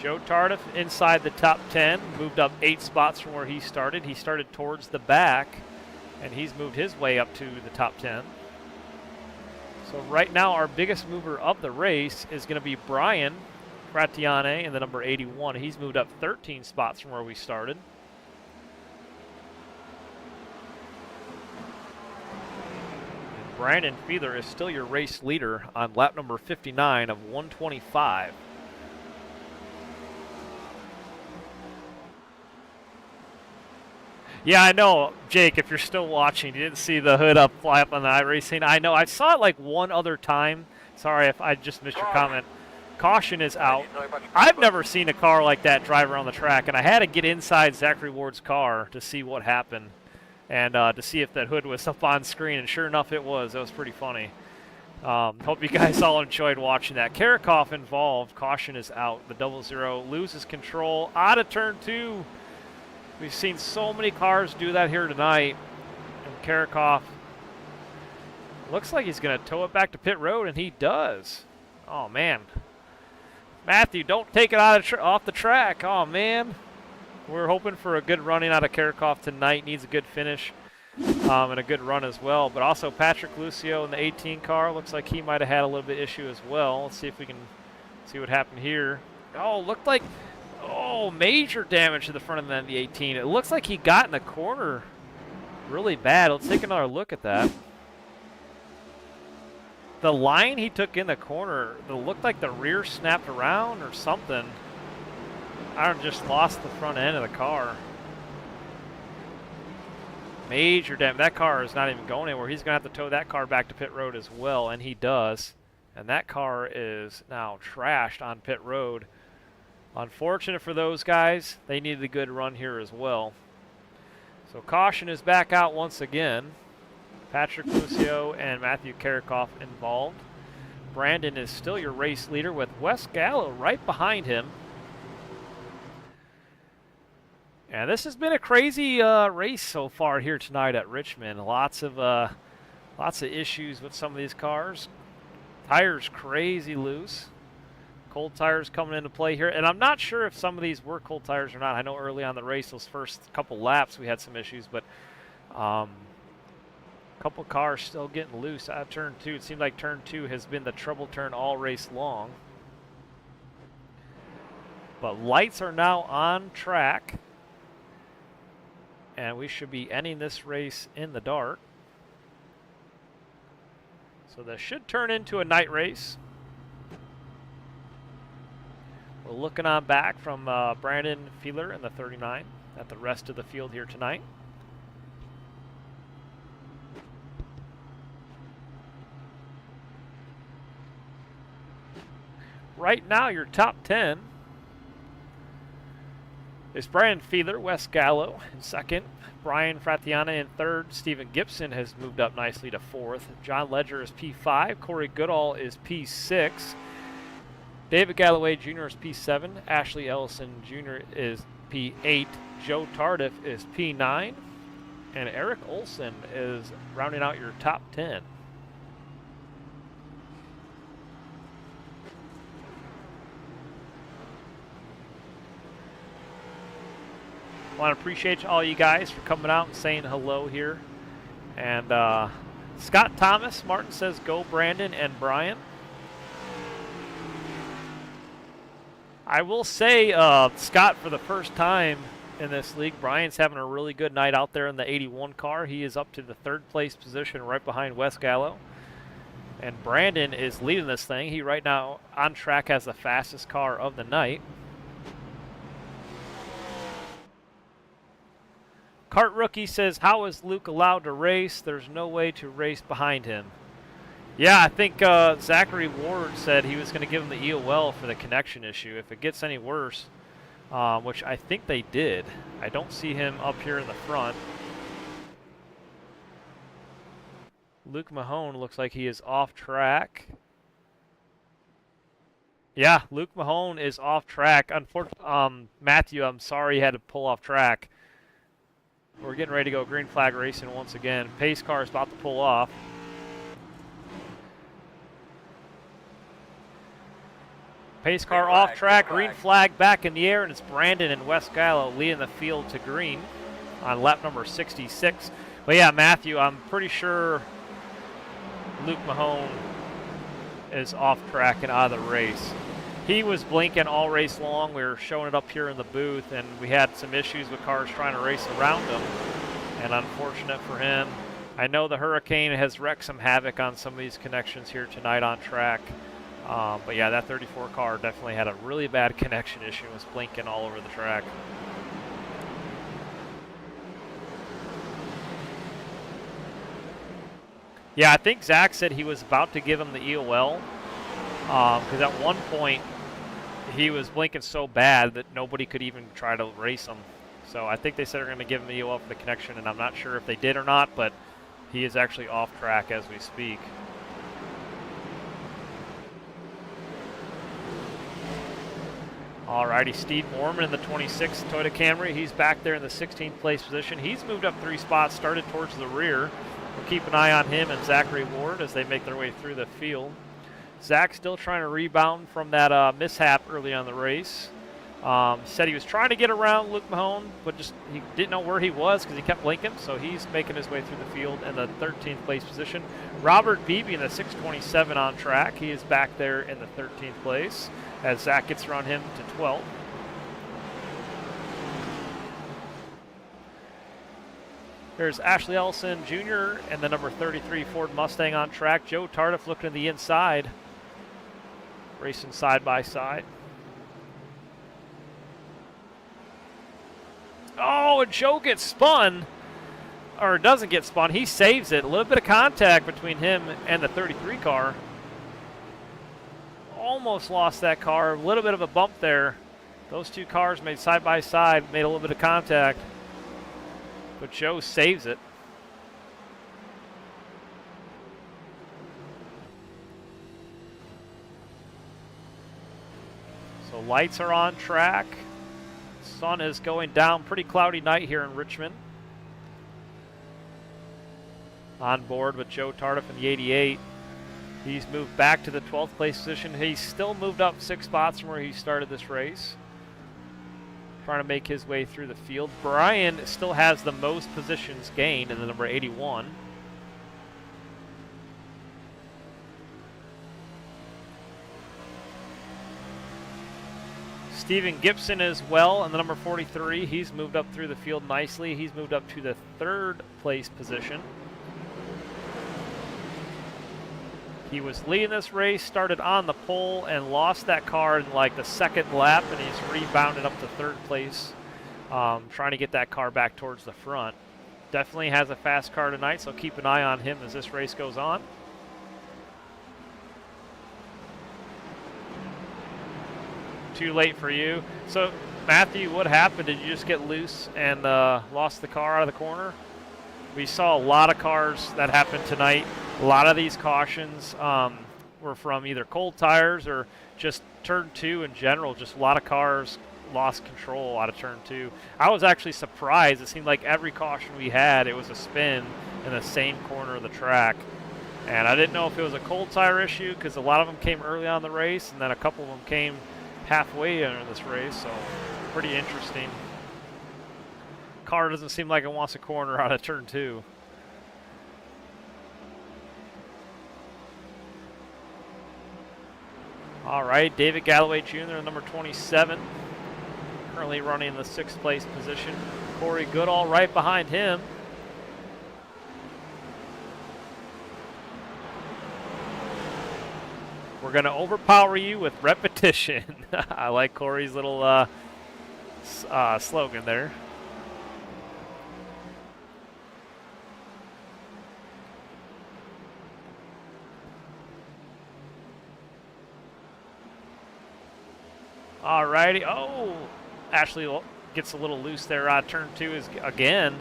Joe Tardif inside the top 10, moved up 8 spots from where he started. He started towards the back, and he's moved his way up to the top 10. So right now, our biggest mover of the race is going to be Brian Fratiane in the number 81. He's moved up 13 spots from where we started. And Brandon Fiedler is still your race leader on lap number 59 of 125. Yeah, I know, Jake, if you're still watching, you didn't see the hood up, fly up on the iRacing. I know, I saw it like one other time. Sorry if I just missed your comment. Caution is out. I've never seen a car like that drive around the track, and I had to get inside Zachary Ward's car to see what happened and to see if that hood was up on screen, and sure enough it was. That was pretty funny. Hope you guys all enjoyed watching that. Karakov involved. Caution is out. The 00 loses control out of turn 2. We've seen so many cars do that here tonight. And Karakov looks like he's going to tow it back to pit road, and he does. Oh, man. Matthew, don't take it out of off the track. Oh, man. We're hoping for a good running out of Karakov tonight. Needs a good finish and a good run as well. But also Patrick Lucio in the 18 car. Looks like he might have had a little bit of issue as well. Let's see if we can see what happened here. Oh, looked like, oh, major damage to the front of the 18. It looks like he got in the corner really bad. Let's take another look at that. The line he took in the corner, it looked like the rear snapped around or something. I just lost the front end of the car. Major damage. That car is not even going anywhere. He's going to have to tow that car back to pit road as well, and he does. And that car is now trashed on pit road. Unfortunate for those guys. They needed a good run here as well. So caution is back out once again. Patrick Lucio and Matthew Karakov involved. Brandon is still your race leader with Wes Gallo right behind him. And this has been a crazy race so far here tonight at Richmond. Lots of issues with some of these cars. Tires crazy loose. Cold tires coming into play here. And I'm not sure if some of these were cold tires or not. I know early on the race, those first couple laps, we had some issues. But a couple cars still getting loose out of turn 2. It seemed like turn 2 has been the trouble turn all race long. But lights are now on track. And we should be ending this race in the dark. So this should turn into a night race. We're looking on back from Brandon Feeler in the 39 at the rest of the field here tonight. Right now, your top 10 is Brian Feeler, Wes Gallo in second, Brian Fratiana in third, Stephen Gibson has moved up nicely to fourth, John Ledger is P5, Corey Goodall is P6, David Galloway Jr. is P7, Ashley Ellison Jr. is P8, Joe Tardif is P9, and Eric Olson is rounding out your top 10. I want to appreciate all you guys for coming out and saying hello here. And Scott Thomas, Martin says, go Brandon and Brian. I will say, Scott, for the first time in this league, Brian's having a really good night out there in the 81 car. He is up to the third place position right behind Wes Gallo. And Brandon is leading this thing. He right now on track has the fastest car of the night. Kart Rookie says, how is Luke allowed to race? There's no way to race behind him. Yeah, I think Zachary Ward said he was going to give him the EOL for the connection issue. If it gets any worse, which I think they did. I don't see him up here in the front. Luke Mahone looks like he is off track. Yeah, Luke Mahone is off track. Unfortunately, Matthew, I'm sorry he had to pull off track. We're getting ready to go green flag racing once again. Pace car is about to pull off. Pace car off track, green flag back in the air, and it's Brandon and Wes Gallo leading the field to green on lap number 66. But yeah, Matthew, I'm pretty sure Luke Mahone is off track and out of the race. He was blinking all race long. We were showing it up here in the booth, and we had some issues with cars trying to race around him. And unfortunate for him, I know the Hurricane has wreaked some havoc on some of these connections here tonight on track. But yeah, that 34 car definitely had a really bad connection issue and was blinking all over the track. Yeah, I think Zach said he was about to give him the EOL Because at one point, he was blinking so bad that nobody could even try to race him. So I think they said they're going to give him the EOL for the connection, and I'm not sure if they did or not, but he is actually off track as we speak. Alrighty, Steve Mormon in the 26 Toyota Camry. He's back there in the 16th place position. He's moved up 3 spots, started towards the rear. We'll keep an eye on him and Zachary Ward as they make their way through the field. Zach still trying to rebound from that mishap early on the race. Said he was trying to get around Luke Mahone, but just he didn't know where he was because he kept blinking, so he's making his way through the field in the 13th place position. Robert Beebe in the 627 on track. He is back there in the 13th place as Zach gets around him to 12th. There's Ashley Ellison Jr. and the number 33 Ford Mustang on track. Joe Tardif looking to the inside, racing side by side. Oh, and Joe gets spun, or doesn't get spun. He saves it. A little bit of contact between him and the 33 car. Almost lost that car. A little bit of a bump there. Those two cars made side by side, made a little bit of contact. But Joe saves it. So lights are on track. Sun is going down. Pretty cloudy night here in Richmond. On board with Joe Tardif in the 88. He's moved back to the 12th place position. He's still moved up 6 spots from where he started this race. Trying to make his way through the field. Brian still has the most positions gained in the number 81. Stephen Gibson as well in the number 43. He's moved up through the field nicely. He's moved up to the 3rd place position. He was leading this race, started on the pole, and lost that car in like the 2nd lap, and he's rebounded up to 3rd place, trying to get that car back towards the front. Definitely has a fast car tonight, so keep an eye on him as this race goes on. Too late for you. So, Matthew, what happened? Did you just get loose and lost the car out of the corner? We saw a lot of cars that happened tonight. A lot of these cautions were from either cold tires or just turn 2 in general. Just a lot of cars lost control out of turn 2. I was actually surprised. It seemed like every caution we had, it was a spin in the same corner of the track. And I didn't know if it was a cold tire issue because a lot of them came early on the race, and then a couple of them came halfway in this race, so pretty interesting. Car doesn't seem like it wants a corner out of turn 2. All right, David Galloway Jr., number 27, currently running in the 6th place position. Corey Goodall right behind him. We're going to overpower you with repetition. I like Corey's little slogan there. All righty. Oh, Ashley gets a little loose there. Turn 2 is again.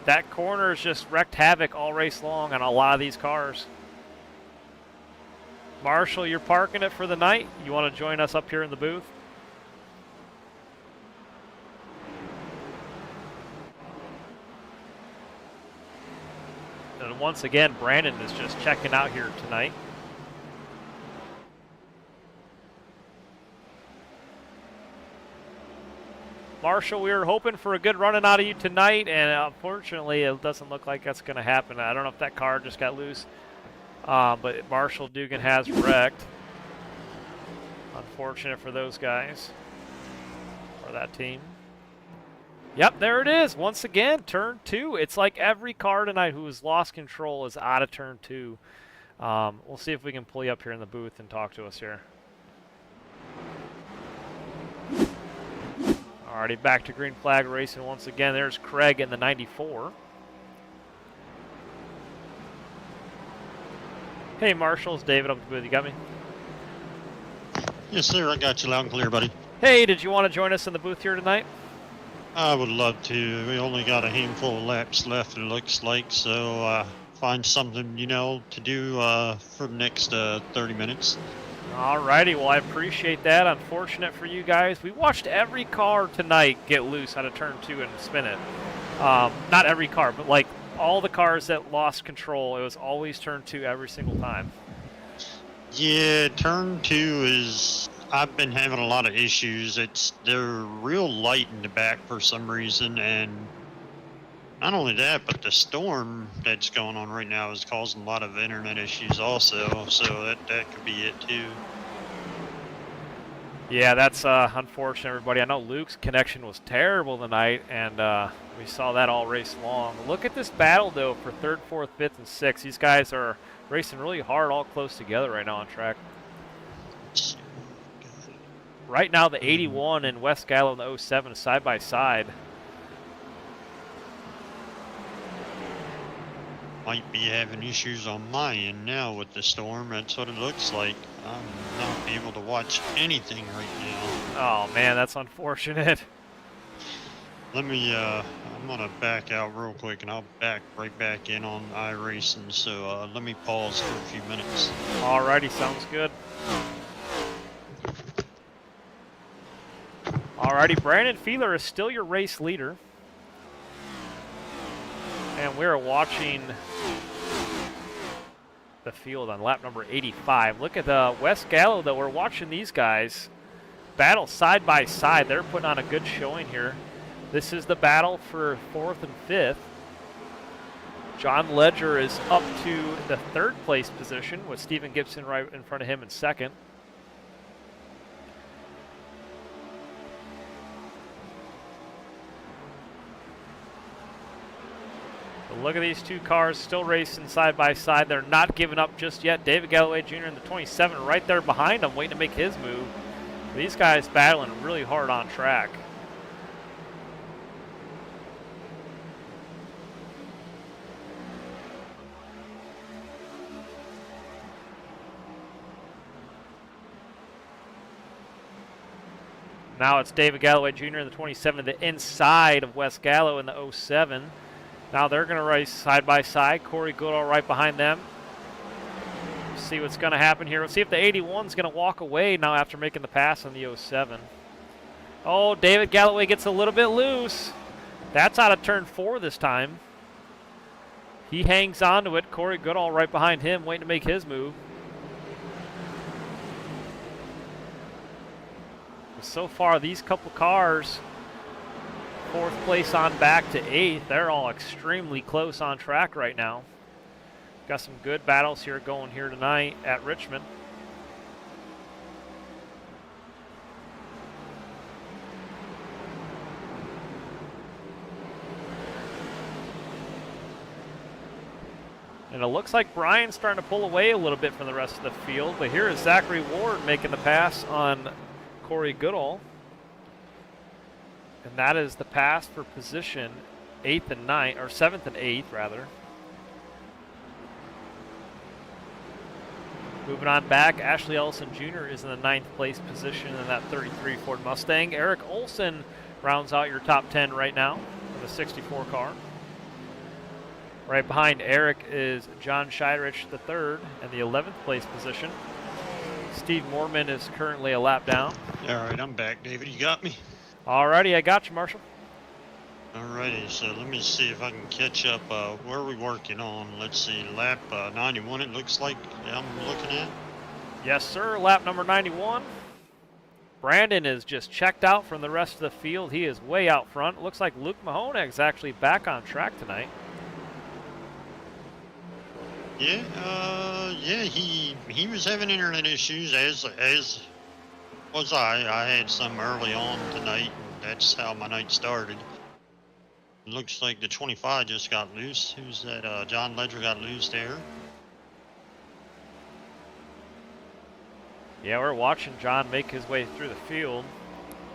That corner has just wreaked havoc all race long on a lot of these cars. Marshall, you're parking it for the night. You want to join us up here in the booth? And once again, Brandon is just checking out here tonight. Marshall, we were hoping for a good running out of you tonight, and unfortunately, it doesn't look like that's going to happen. I don't know if that car just got loose. But Marshall Dugan has wrecked. Unfortunate for those guys, or that team. Yep, there it is. Once again, turn 2. It's like every car tonight who has lost control is out of turn 2. We'll see if we can pull you up here in the booth and talk to us here. Alrighty, back to green flag racing once again. There's Craig in the 94. Hey, Marshall, it's David. I'm good. You got me? Yes, sir. I got you loud and clear, buddy. Hey, did you want to join us in the booth here tonight? I would love to. We only got a handful of laps left, it looks like, so find something, to do for the next 30 minutes. Alrighty, well, I appreciate that. Unfortunate for you guys. We watched every car tonight get loose out of turn 2 and spin it. Not every car, but like all the cars that lost control, it was always turn 2 every single time. Yeah, turn 2 is... I've been having a lot of issues. They're real light in the back for some reason, and not only that, but the storm that's going on right now is causing a lot of internet issues also, so that could be it too. Yeah, that's unfortunate, everybody. I know Luke's connection was terrible tonight, and we saw that all race long. Look at this battle, though, for 3rd, 4th, 5th, and 6th. These guys are racing really hard, all close together right now on track. Right now, the 81 and West Gallo and the 07 is side by side. Might be having issues on my end now with the storm. That's what it looks like. I'm not able to watch anything right now. Oh, man, that's unfortunate. Let me, I'm gonna back out real quick and I'll back right back in on iRacing. So let me pause for a few minutes. Alrighty, sounds good. Alrighty, Brandon Feeler is still your race leader. And we're watching the field on lap number 85. Look at the West Gallo, though. We're watching these guys battle side by side. They're putting on a good showing here. This is the battle for 4th and 5th. John Ledger is up to the 3rd place position with Steven Gibson right in front of him in 2nd. But look at these two cars still racing side by side. They're not giving up just yet. David Galloway Jr. in the 27 right there behind him, waiting to make his move. These guys battling really hard on track. Now it's David Galloway Jr. in the 27, the inside of Wes Gallo in the 07. Now they're going to race side by side. Corey Goodall right behind them. See what's going to happen here. We'll see if the 81 is going to walk away now after making the pass on the 07. Oh, David Galloway gets a little bit loose. That's out of turn 4 this time. He hangs on to it. Corey Goodall right behind him, waiting to make his move. So far, these couple cars, 4th place on back to 8th, they're all extremely close on track right now. Got some good battles here going here tonight at Richmond. And it looks like Brian's starting to pull away a little bit from the rest of the field, but here is Zachary Ward making the pass on Corey Goodall. And that is the pass for position 8th and 9th, or 7th and 8th rather. Moving on back, Ashley Ellison Jr. is in the 9th place position in that 33 Ford Mustang. Eric Olson rounds out your top 10 right now with a 64 car. Right behind Eric is John Scheirich III in the 11th place position. Steve Moorman is currently a lap down. All right, I'm back, David. You got me? Alrighty, I got you, Marshall. Alrighty, so let me see if I can catch up. Where are we working on? Let's see, lap 91 it looks like I'm looking at. Yes, sir, lap number 91. Brandon is just checked out from the rest of the field. He is way out front. It looks like Luke Mahoneg's actually back on track tonight. Yeah, he was having internet issues, as was I. I had some early on tonight, and that's how my night started. It looks like the 25 just got loose. Who's that? John Ledger got loose there. Yeah, we're watching John make his way through the field,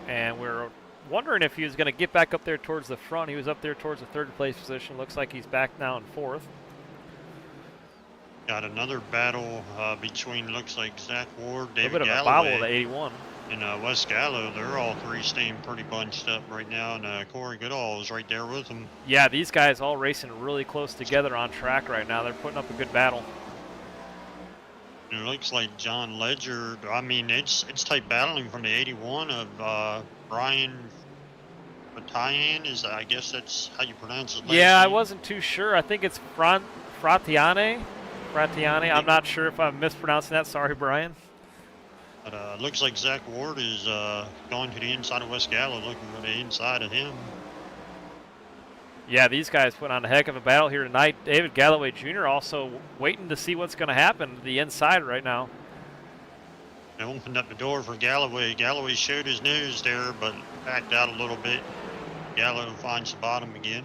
and we're wondering if he was going to get back up there towards the front. He was up there towards the 3rd place position. Looks like he's back now in 4th. Got another battle between, looks like, Zach Ward, A David little bit of a bobble to Galloway, 81. and Wes Gallo. They're all three staying pretty bunched up right now, and Corey Goodall is right there with them. Yeah, these guys all racing really close together on track right now. They're putting up a good battle. And it looks like John Ledger. I mean, it's tight battling from the 81 of Brian Batayan. I guess that's how you pronounce his last Yeah, I name. wasn't too sure. I think it's Fratiane. I'm not sure if I'm mispronouncing that. Sorry, Brian. But it looks like Zach Ward is going to the inside of Wes Gallo, looking for the inside of him. Yeah, these guys put on a heck of a battle here tonight. David Galloway Jr. also waiting to see what's going to happen to the inside right now. They opened up the door for Galloway. Galloway showed his nose there, but backed out a little bit. Gallo finds the bottom again.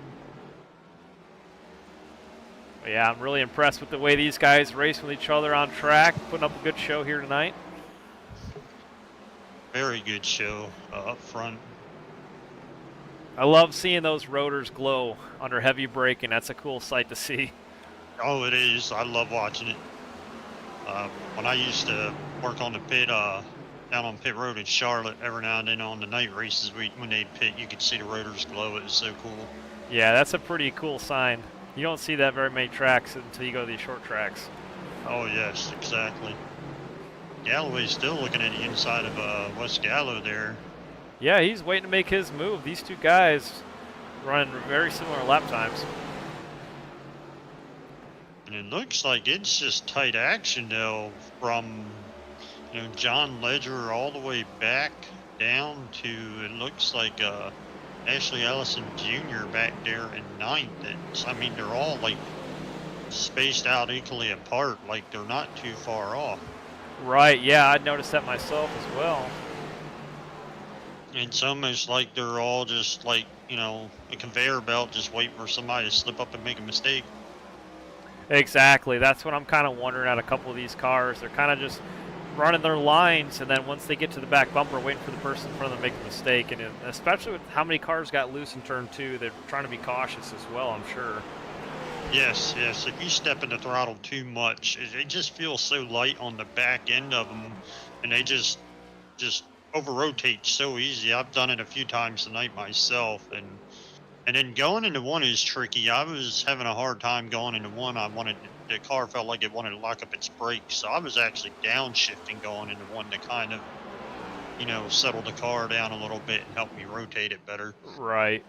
But yeah, I'm really impressed with the way these guys race with each other on track, putting up a good show here tonight. Very good show up front. I love seeing those rotors glow under heavy braking. That's a cool sight to see. Oh, it is. I love watching it. When I used to work on the pit, down on pit road in Charlotte, every now and then on the night races, when they'd pit, you could see the rotors glow. It was so cool. Yeah, that's a pretty cool sign. You don't see that very many tracks until you go to these short tracks. Oh, yes, exactly. Galloway's still looking at the inside of Wes Gallo there. Yeah, he's waiting to make his move. These two guys running very similar lap times. And it looks like it's just tight action, though, from John Ledger all the way back down to, it looks like Ashley Ellison Jr. back there in ninth. I mean, they're all like spaced out equally apart, like they're not too far off. Right, yeah, I noticed that myself as well. It's almost like they're all just like, a conveyor belt just waiting for somebody to slip up and make a mistake. Exactly, that's what I'm kind of wondering at a couple of these cars. They're kind of just running their lines, and then once they get to the back bumper, waiting for the person in front of them to make a mistake. And especially with how many cars got loose in turn 2, they're trying to be cautious as well, I'm sure. Yes. If you step in the throttle too much, it just feels so light on the back end of them, and they just over-rotate so easy. I've done it a few times tonight myself, and then going into one is tricky. I was having a hard time going into one. The car felt like it wanted to lock up its brakes, so I was actually downshifting going into one to kind of, settle the car down a little bit and help me rotate it better. Right.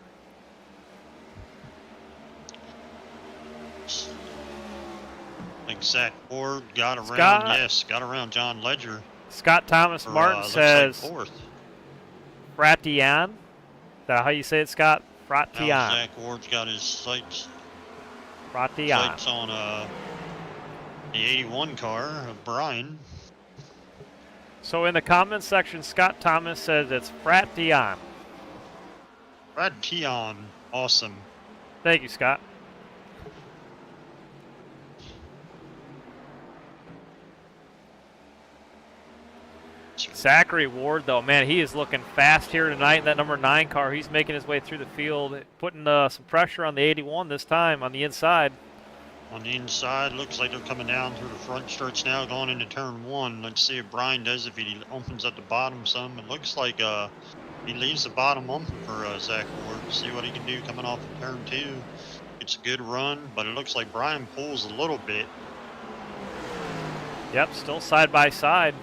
Like Zach Ward got around, got around John Ledger. Scott Thomas Martin says like fourth. Fratian. Is that how you say it, Scott? Fratian. Now Zach Ward's got his sights on the 81 car of Brian. So in the comments section, Scott Thomas says it's Fratian. Fratian, awesome. Thank you, Scott. Zachary Ward, though, man, he is looking fast here tonight in that number 9 car. He's making his way through the field, putting some pressure on the 81 this time on the inside. On the inside, looks like they're coming down through the front stretch now, going into turn 1. Let's see if Brian does, if he opens up the bottom some. It looks like he leaves the bottom open for Zach Ward. See what he can do coming off of turn 2. It's a good run, but it looks like Brian pulls a little bit. Yep, still side by side.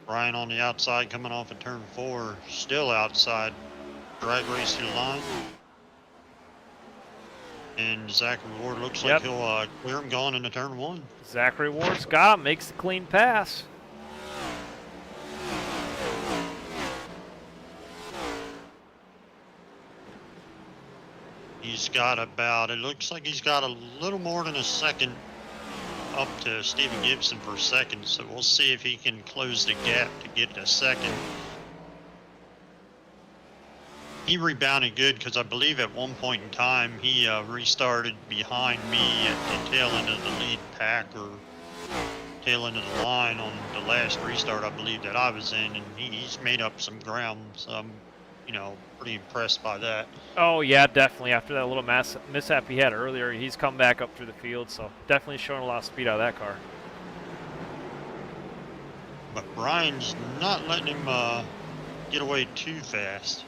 Brian on the outside coming off of turn 4, still outside. Drag race to the line. And Zachary Ward looks like he'll clear him going into turn 1. Zachary Ward's got him, makes the clean pass. He's got it looks like he's got a little more than a second up to Stephen Gibson for second, so we'll see if he can close the gap to get to second. He rebounded good because I believe at one point in time he restarted behind me at the tail end of the lead pack, or tail end of the line on the last restart I believe that I was in, and he's made up some ground. So pretty impressed by that. Oh yeah, definitely. After that little mishap he had earlier, he's come back up through the field, so definitely showing a lot of speed out of that car. But Brian's not letting him get away too fast.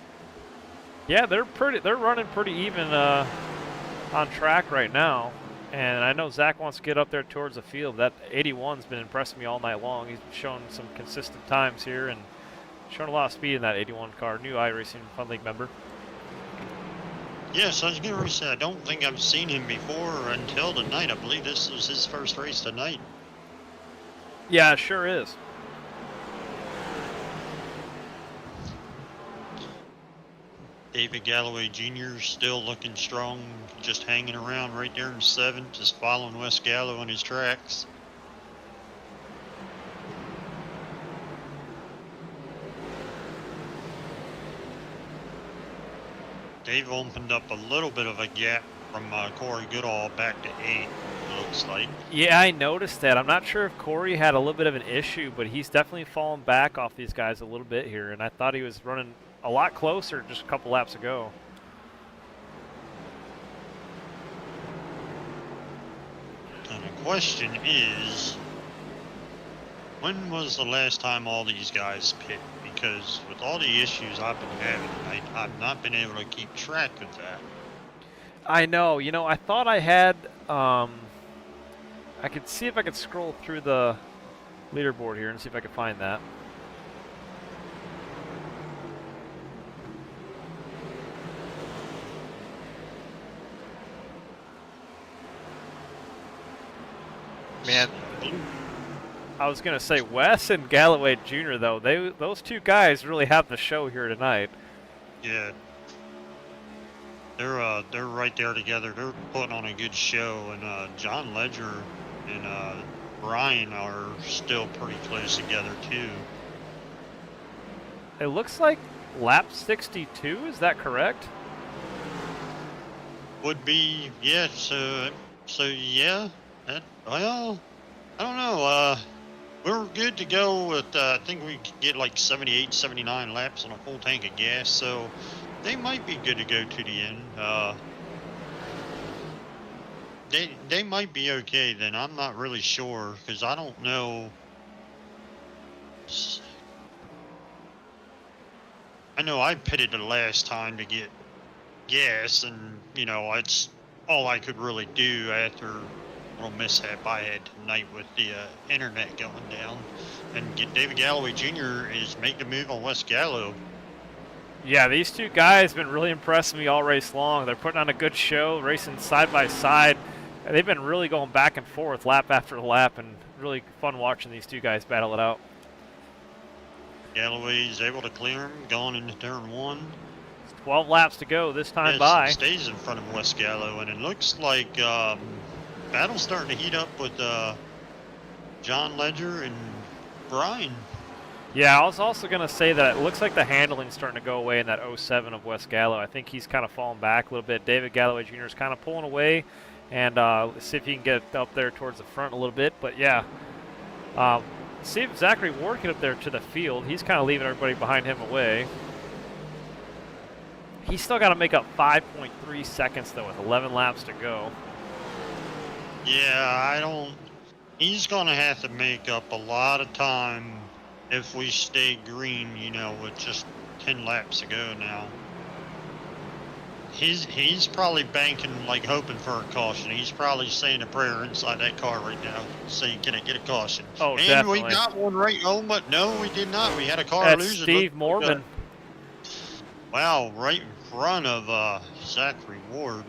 Yeah, they're running pretty even on track right now. And I know Zach wants to get up there towards the field. That 81's been impressing me all night long. He's shown some consistent times here and showing a lot of speed in that 81 car. New iRacing Fun League member. Yes, I was going to say, I don't think I've seen him before until tonight. I believe this was his first race tonight. Yeah, it sure is. David Galloway Jr. still looking strong, just hanging around right there in 7th, just following Wes Gallo on his tracks. Dave opened up a little bit of a gap from Corey Goodall back to 8, it looks like. Yeah, I noticed that. I'm not sure if Corey had a little bit of an issue, but he's definitely fallen back off these guys a little bit here, and I thought he was running a lot closer just a couple laps ago. And the question is, when was the last time all these guys pit? Because with all the issues I've been having tonight, I've not been able to keep track of that. I know. I thought I had. I could see if I could scroll through the leaderboard here and see if I could find that. Man, I was gonna say Wes and Galloway Jr. though. Those two guys really have the show here tonight. Yeah, they're right there together. They're putting on a good show, and John Ledger and Brian are still pretty close together too. It looks like lap 62. Is that correct? Would be, yeah. So yeah. Well, I don't know. We're good to go with, I think we could get like 78, 79 laps on a full tank of gas, so they might be good to go to the end. They might be okay then. I'm not really sure, because I don't know. I know I pitted the last time to get gas, and, it's all I could really do after little mishap I had tonight with the internet going down. And David Galloway Jr. is making a move on Wes Gallo. Yeah, these two guys have been really impressing me all race long. They're putting on a good show, racing side by side. They've been really going back and forth lap after lap, and really fun watching these two guys battle it out. Galloway is able to clear him going into turn 1. 12 laps to go this time Yes, by. he stays in front of Wes Gallo, and it looks like battle's starting to heat up with John Ledger and Brian. Yeah, I was also going to say that it looks like the handling's starting to go away in that 07 of Wes Gallo. I think he's kind of fallen back a little bit. David Galloway Jr. is kind of pulling away, and see if he can get up there towards the front a little bit. But yeah, see if Zachary Ward can get up there to the field. He's kind of leaving everybody behind him away. He's still got to make up 5.3 seconds, though, with 11 laps to go. Yeah, he's going to have to make up a lot of time if we stay green, with just 10 laps to go now. He's probably banking, hoping for a caution. He's probably saying a prayer inside that car right now, saying, "Can I get a caution?" Oh, and definitely. we got one right. Oh, but no, we did not. We had a car That's lose. Steve Mormon. Wow, right in front of Zachary Ward.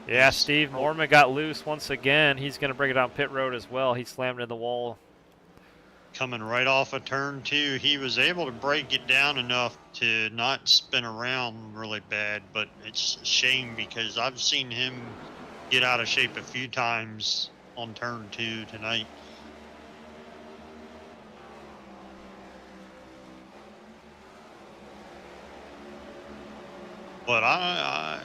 Yeah, Steve Mormon got loose once again. He's going to bring it down pit road as well. He slammed in the wall. Coming right off of turn 2, he was able to break it down enough to not spin around really bad, but it's a shame because I've seen him get out of shape a few times on turn 2 tonight. But I'm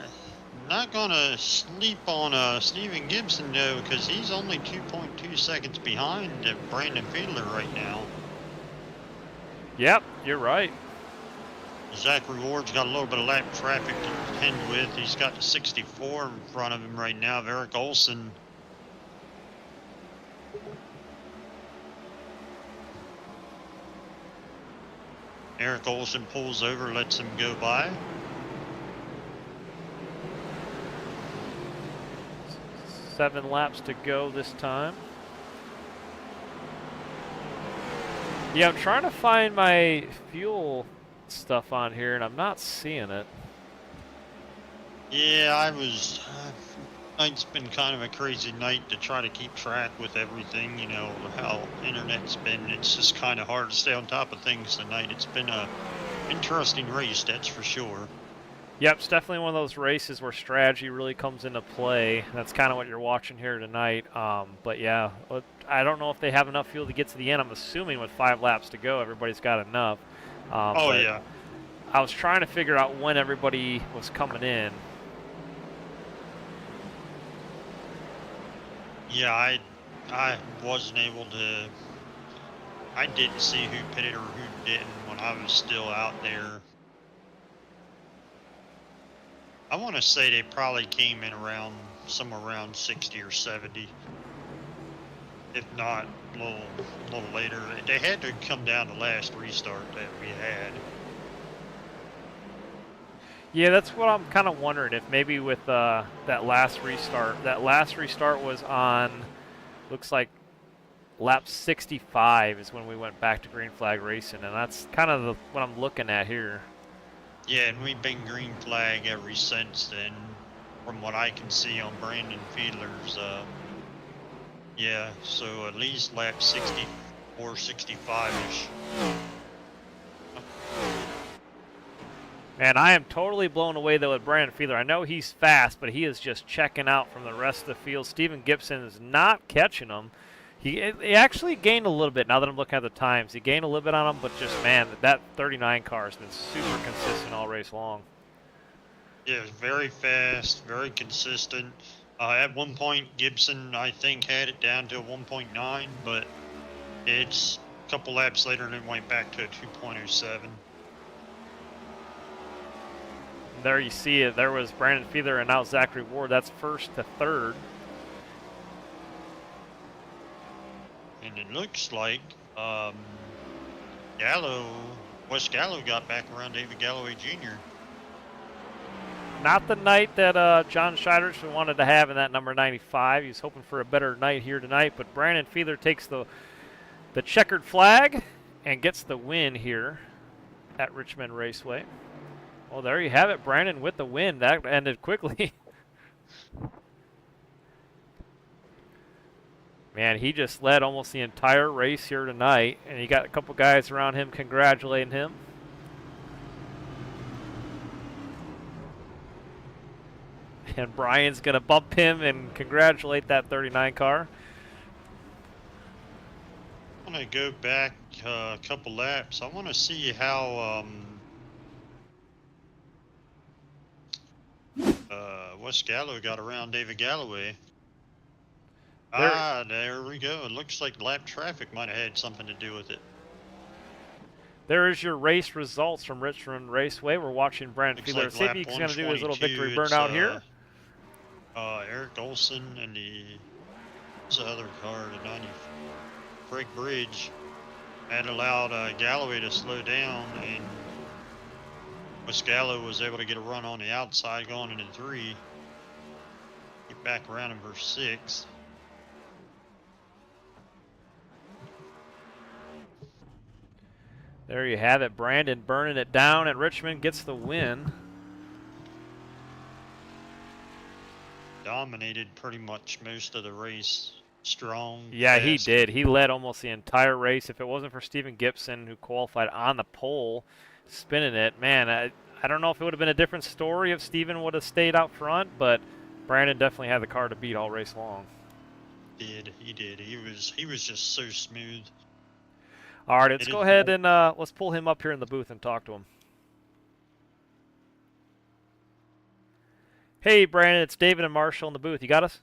not going to sleep on Steven Gibson, though, because he's only 2.2 seconds behind Brandon Fiedler right now. Yep, you're right. Zachary Ward's got a little bit of lap traffic to contend with. He's got the 64 in front of him right now. Eric Olson. Eric Olson pulls over, lets him go by. Seven laps to go this time. Yeah, I'm trying to find my fuel stuff on here, and I'm not seeing it. Yeah, night's been kind of a crazy night to try to keep track with everything, you know, how internet's been. It's just kind of hard to stay on top of things tonight. It's been a interesting race, that's for sure. Yep, it's definitely one of those races where strategy really comes into play. That's kind of what you're watching here tonight. But yeah, I don't know if they have enough fuel to get to the end. I'm assuming with 5 laps to go, everybody's got enough. Oh, yeah. I was trying to figure out when everybody was coming in. Yeah, I wasn't able to. I didn't see who pitted or who didn't when I was still out there. I want to say they probably came in somewhere around 60 or 70. If not a little later. They had to come down the last restart that we had. Yeah, that's what I'm kind of wondering, if maybe with that last restart was on, looks like lap 65 is when we went back to green flag racing, and that's kind of what I'm looking at here. Yeah, and we've been green flag ever since then, from what I can see on Brandon Fiedler's. Yeah, so at least lap 64, 65-ish. Man, I am totally blown away, though, with Brandon Fiedler. I know he's fast, but he is just checking out from the rest of the field. Steven Gibson is not catching him. He actually gained a little bit, now that I'm looking at the times. He gained a little bit on him, but just, man, that 39 car has been super consistent all race long. Yeah, very fast, very consistent. At one point, Gibson, I think, had it down to a 1.9, but it's a couple laps later and it went back to a 2.07. There you see it. There was Brandon Fiedler and now Zachary Ward. That's first to third. And it looks like Wes Gallo got back around David Galloway Jr. Not the night that John Scheiderson wanted to have in that number 95. He was hoping for a better night here tonight, but Brandon Fiedler takes the checkered flag and gets the win here at Richmond Raceway. Well, there you have it, Brandon with the win. That ended quickly. Man, he just led almost the entire race here tonight, and he got a couple guys around him congratulating him. And Brian's going to bump him and congratulate that 39 car. I want to go back a couple laps. I want to see how Wes Gallo got around David Galloway. There we go. It looks like lap traffic might have had something to do with it. There is your race results from Richmond Raceway. We're watching Brandon Fiedler. Like See if he's going to do his little victory burnout here. Eric Olson and the other car, the 90 Craig Bridge, had allowed Galloway to slow down, and Wes Gallo was able to get a run on the outside going into 3. Get back around in verse 6. There you have it. Brandon burning it down at Richmond gets the win. Dominated pretty much most of the race. Strong. Yeah, fast. he did. He led almost the entire race. If it wasn't for Steven Gibson, who qualified on the pole, spinning it, man, I don't know if it would have been a different story if Steven would have stayed out front, but Brandon definitely had the car to beat all race long. He did. He was just so smooth. All right, let's go ahead and let's pull him up here in the booth and talk to him. Hey, Brandon, it's David and Marshall in the booth. You got us?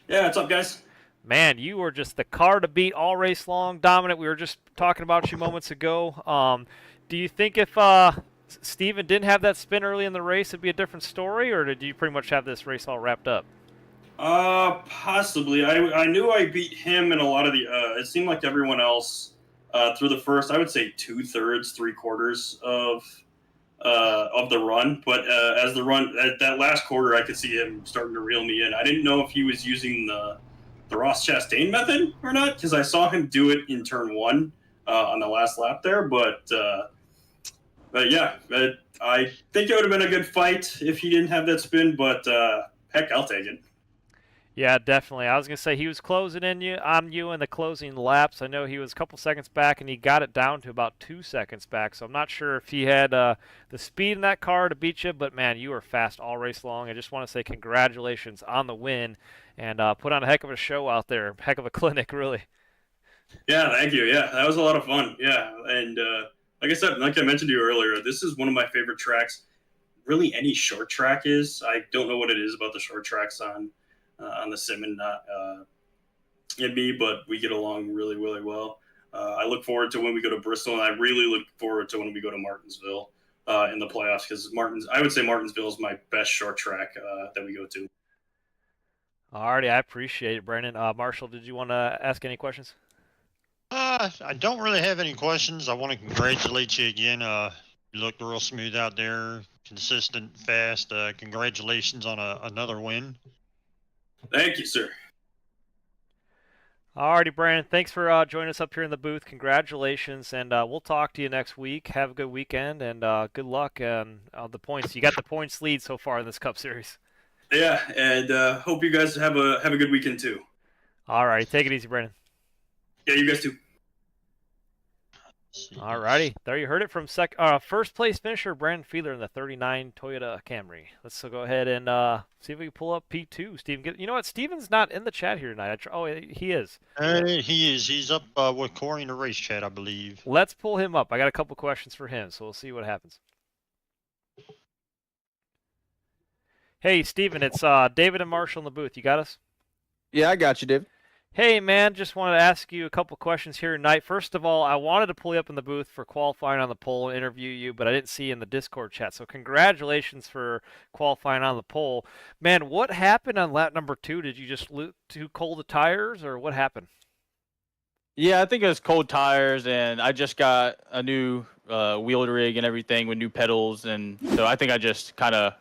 Yeah, what's up, guys? Man, you were just the car to beat all race long, dominant. We were just talking about you moments ago. Do you think if Steven didn't have that spin early in the race, it'd be a different story, or did you pretty much have this race all wrapped up? Possibly. I knew I beat him in a lot of the. It seemed like everyone else through the first, I would say 2/3, 3/4 of the run. But as the run at that last quarter, I could see him starting to reel me in. I didn't know if he was using the Ross Chastain method or not because I saw him do it in turn one on the last lap there. But yeah, I think it would have been a good fight if he didn't have that spin. But heck, I'll take it. Yeah, definitely. I was gonna say he was closing in you on you in the closing laps. I know he was a couple seconds back, and he got it down to about 2 seconds back. So I'm not sure if he had the speed in that car to beat you. But man, you were fast all race long. I just want to say congratulations on the win, and put on a heck of a show out there. Heck of a clinic, really. Yeah, thank you. Yeah, that was a lot of fun. Yeah, and like I said, like I mentioned to you earlier, this is one of my favorite tracks. Really, any short track is. I don't know what it is about the short tracks on the sim and not and me, but we get along really, really well. I look forward to when we go to Bristol, and I really look forward to when we go to Martinsville in the playoffs because I would say Martinsville is my best short track that we go to. Alrighty, I appreciate it, Brandon. Marshall, did you want to ask any questions? I don't really have any questions. I want to congratulate you again. You looked real smooth out there, consistent, fast. Congratulations on another win. Thank you, sir. Alrighty, Brandon. Thanks for joining us up here in the booth. Congratulations, and we'll talk to you next week. Have a good weekend, and good luck on the points. You got the points lead so far in this Cup Series. Yeah, and hope you guys have a good weekend too. Alrighty, take it easy, Brandon. Yeah, you guys too. Alrighty, there you heard it from first place finisher Brandon Fiedler in the 39 Toyota Camry. Let's go ahead and see if we can pull up P2. Steven, you know what? Steven's not in the chat here tonight. Oh, he is. He is. He's up with Corey in the race chat, I believe. Let's pull him up. I got a couple questions for him, so we'll see what happens. Hey, Steven, it's David and Marshall in the booth. You got us? Yeah, I got you, Dave. Hey, man, just wanted to ask you a couple questions here tonight. First of all, I wanted to pull you up in the booth for qualifying on the pole and interview you, but I didn't see you in the Discord chat. So congratulations for qualifying on the pole. Man, what happened on lap number 2? Did you just loop too cold the tires, or what happened? Yeah, I think it was cold tires, and I just got a new wheel rig and everything with new pedals, and so I think I just kind of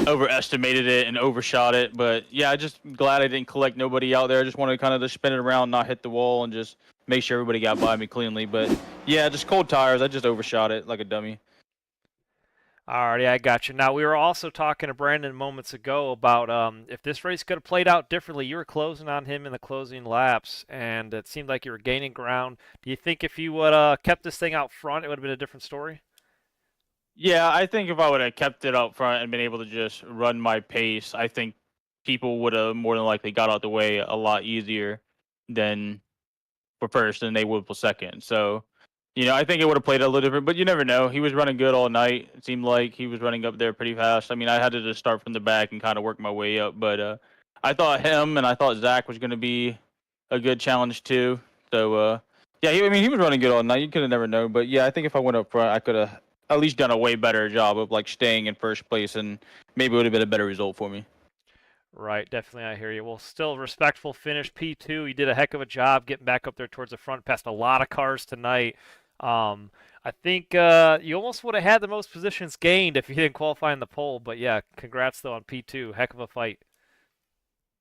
overestimated it and overshot it. But yeah, I just glad I didn't collect nobody out there. I just wanted to kind of just spin it around, not hit the wall, and just make sure everybody got by me cleanly. But yeah, just cold tires. I just overshot it like a dummy. Alrighty, I got you. Now, we were also talking to Brandon moments ago about if this race could have played out differently. You were closing on him in the closing laps, and it seemed like you were gaining ground. Do you think if you would kept this thing out front, it would have been a different story? Yeah, I think if I would have kept it up front and been able to just run my pace, I think people would have more than likely got out the way a lot easier than for first than they would for second. So, I think it would have played a little different, but you never know. He was running good all night. It seemed like he was running up there pretty fast. I mean, I had to just start from the back and kind of work my way up, but I thought him and I thought Zach was going to be a good challenge too. So, yeah, he was running good all night. You could have never known, but yeah, I think if I went up front, I could have at least done a way better job of like staying in first place, and maybe it would have been a better result for me. Right, definitely, I hear you. Well, still respectful finish, P2. You did a heck of a job getting back up there towards the front, past a lot of cars tonight. I think you almost would have had the most positions gained if you didn't qualify in the pole, but yeah, congrats though on P2. Heck of a fight.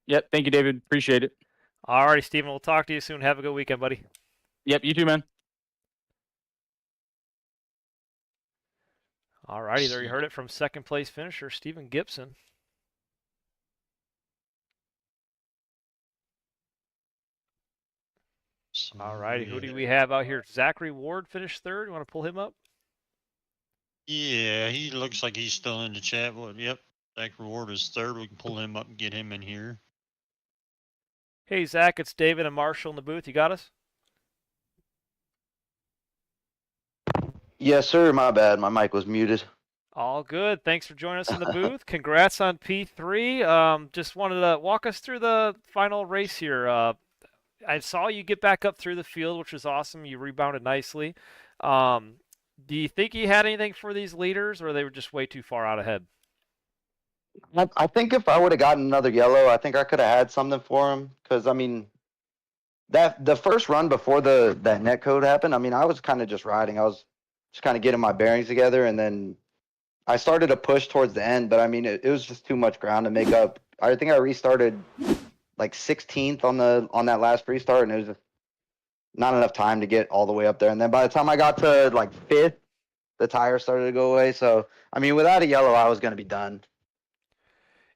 Yep, thank you, David. Appreciate it. Alrighty, Steven, we'll talk to you soon. Have a good weekend, buddy. Yep, you too, man. Alrighty, there you heard it from second place finisher Steven Gibson. Alrighty, who do we have out here? Zachary Ward finished third. You want to pull him up? Yeah, he looks like he's still in the chat. Well, yep, Zach Reward is third. We can pull him up and get him in here. Hey, Zach, it's David and Marshall in the booth. You got us? Yes, sir. My bad. My mic was muted. All good. Thanks for joining us in the booth. Congrats on P3. Just wanted to walk us through the final race here. I saw you get back up through the field, which was awesome. You rebounded nicely. Do you think he had anything for these leaders, or they were just way too far out ahead? I think if I would have gotten another yellow, I think I could have had something for him. Because I mean, that the first run before that net code happened, I mean, I was kind of just riding. I was just kind of getting my bearings together, and then I started to push towards the end. But I mean, it was just too much ground to make up. I think I restarted like 16th on that last restart, and it was just not enough time to get all the way up there. And then by the time I got to like 5th, the tire started to go away. So I mean, without a yellow, I was going to be done.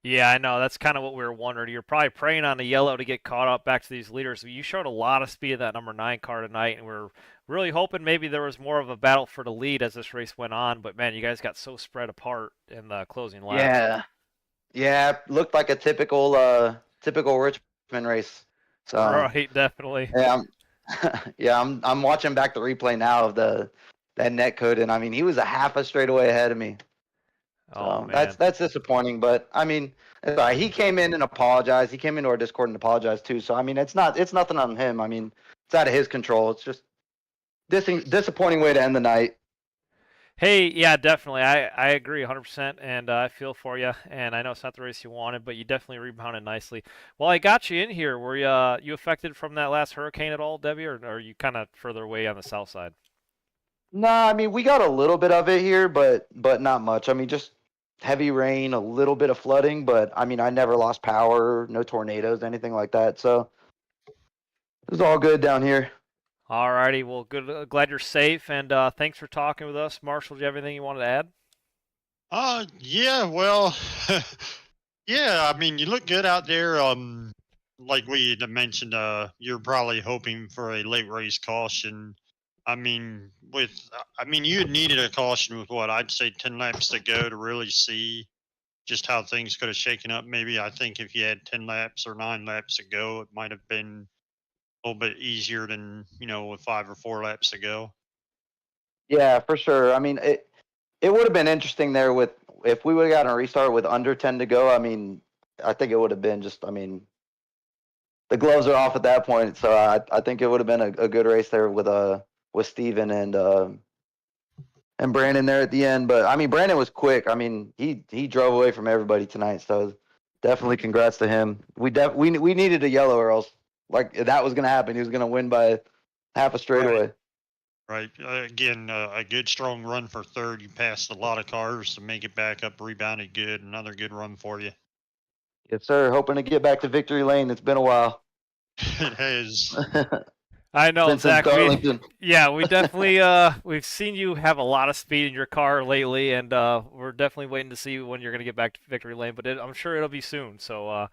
Yeah, I know. That's kind of what we were wondering. You're probably praying on the yellow to get caught up back to these leaders. You showed a lot of speed in that number 9 car tonight, and we're really hoping maybe there was more of a battle for the lead as this race went on. But man, you guys got so spread apart in the closing laps. Yeah, looked like a typical Richmond race. So Right, definitely. yeah, I'm watching back the replay now of that net code, and I mean, he was a half a straightaway ahead of me. Oh So man. that's disappointing, but I mean, it's all right. He came in and apologized. He came into our Discord and apologized too. So I mean, it's nothing on him. I mean, it's out of his control. It's just disappointing way to end the night. Hey, yeah, definitely. I agree 100%, and I feel for you. And I know it's not the race you wanted, but you definitely rebounded nicely. Well, I got you in here. Were you affected from that last hurricane at all, Debbie, or are you kind of further away on the south side? No, I mean, we got a little bit of it here, but not much. I mean, just heavy rain, a little bit of flooding, but I mean, I never lost power, no tornadoes, anything like that. So it was all good down here. Alrighty, well, good. Glad you're safe, and thanks for talking with us, Marshall. Do you have anything you wanted to add? Yeah, well, yeah, I mean, you look good out there. Like we had mentioned, you're probably hoping for a late race caution. I mean, you had needed a caution with what I'd say 10 laps to go to really see just how things could have shaken up. Maybe I think if you had 10 laps or 9 laps to go, it might have been a little bit easier than, with 5 or 4 laps to go. Yeah, for sure. I mean, it would have been interesting there with if we would have gotten a restart with under 10 to go. I mean, I think it would have been just. I mean, the gloves are off at that point, so I think it would have been a good race there with Steven and Brandon there at the end. But I mean, Brandon was quick. I mean, he drove away from everybody tonight. So definitely congrats to him. We needed a yellow, or else like that was gonna happen. He was gonna win by half a straightaway. Right. Again, a good strong run for third. You passed a lot of cars to make it back up, rebounded good. Another good run for you. Yes, sir. Hoping to get back to victory lane. It's been a while. It has. I know, Since Zach. Darlington. We definitely we've seen you have a lot of speed in your car lately, and we're definitely waiting to see when you're going to get back to victory lane. But I'm sure it'll be soon. So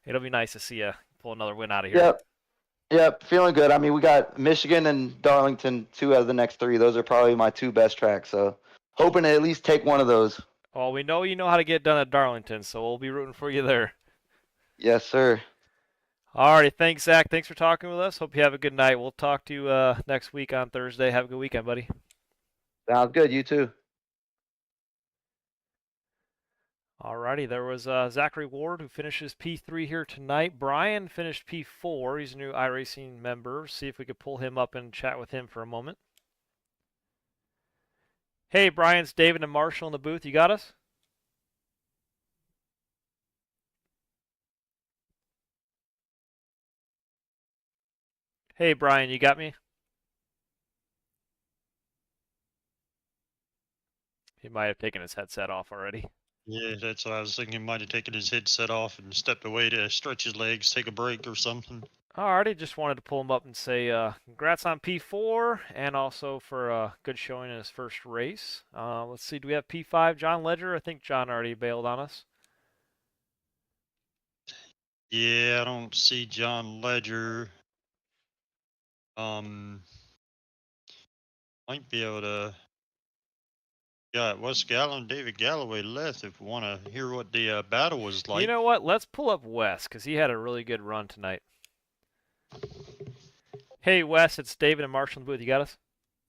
it'll be nice to see you pull another win out of here. Yep. Feeling good. I mean, we got Michigan and Darlington, 2 out of the next 3. Those are probably my 2 best tracks. So hoping to at least take one of those. Well, we know you know how to get done at Darlington, so we'll be rooting for you there. Yes, sir. Alrighty, thanks, Zach. Thanks for talking with us. Hope you have a good night. We'll talk to you next week on Thursday. Have a good weekend, buddy. Sounds good. You too. Alrighty, there was Zachary Ward who finishes P3 here tonight. Brian finished P4. He's a new iRacing member. See if we could pull him up and chat with him for a moment. Hey, Brian, it's David and Marshall in the booth. You got us? Hey, Brian, you got me? He might have taken his headset off already. Yeah, that's what I was thinking. He might have taken his headset off and stepped away to stretch his legs, take a break or something. Alrighty, just wanted to pull him up and say congrats on P4 and also for a good showing in his first race. Let's see, do we have P5, John Ledger? I think John already bailed on us. Yeah, I don't see John Ledger. Might be able to. Yeah, Wes Gallo and David Galloway left if we want to hear what the battle was like. You know what? Let's pull up Wes because he had a really good run tonight. Hey, Wes, it's David and Marshall in the booth. You got us?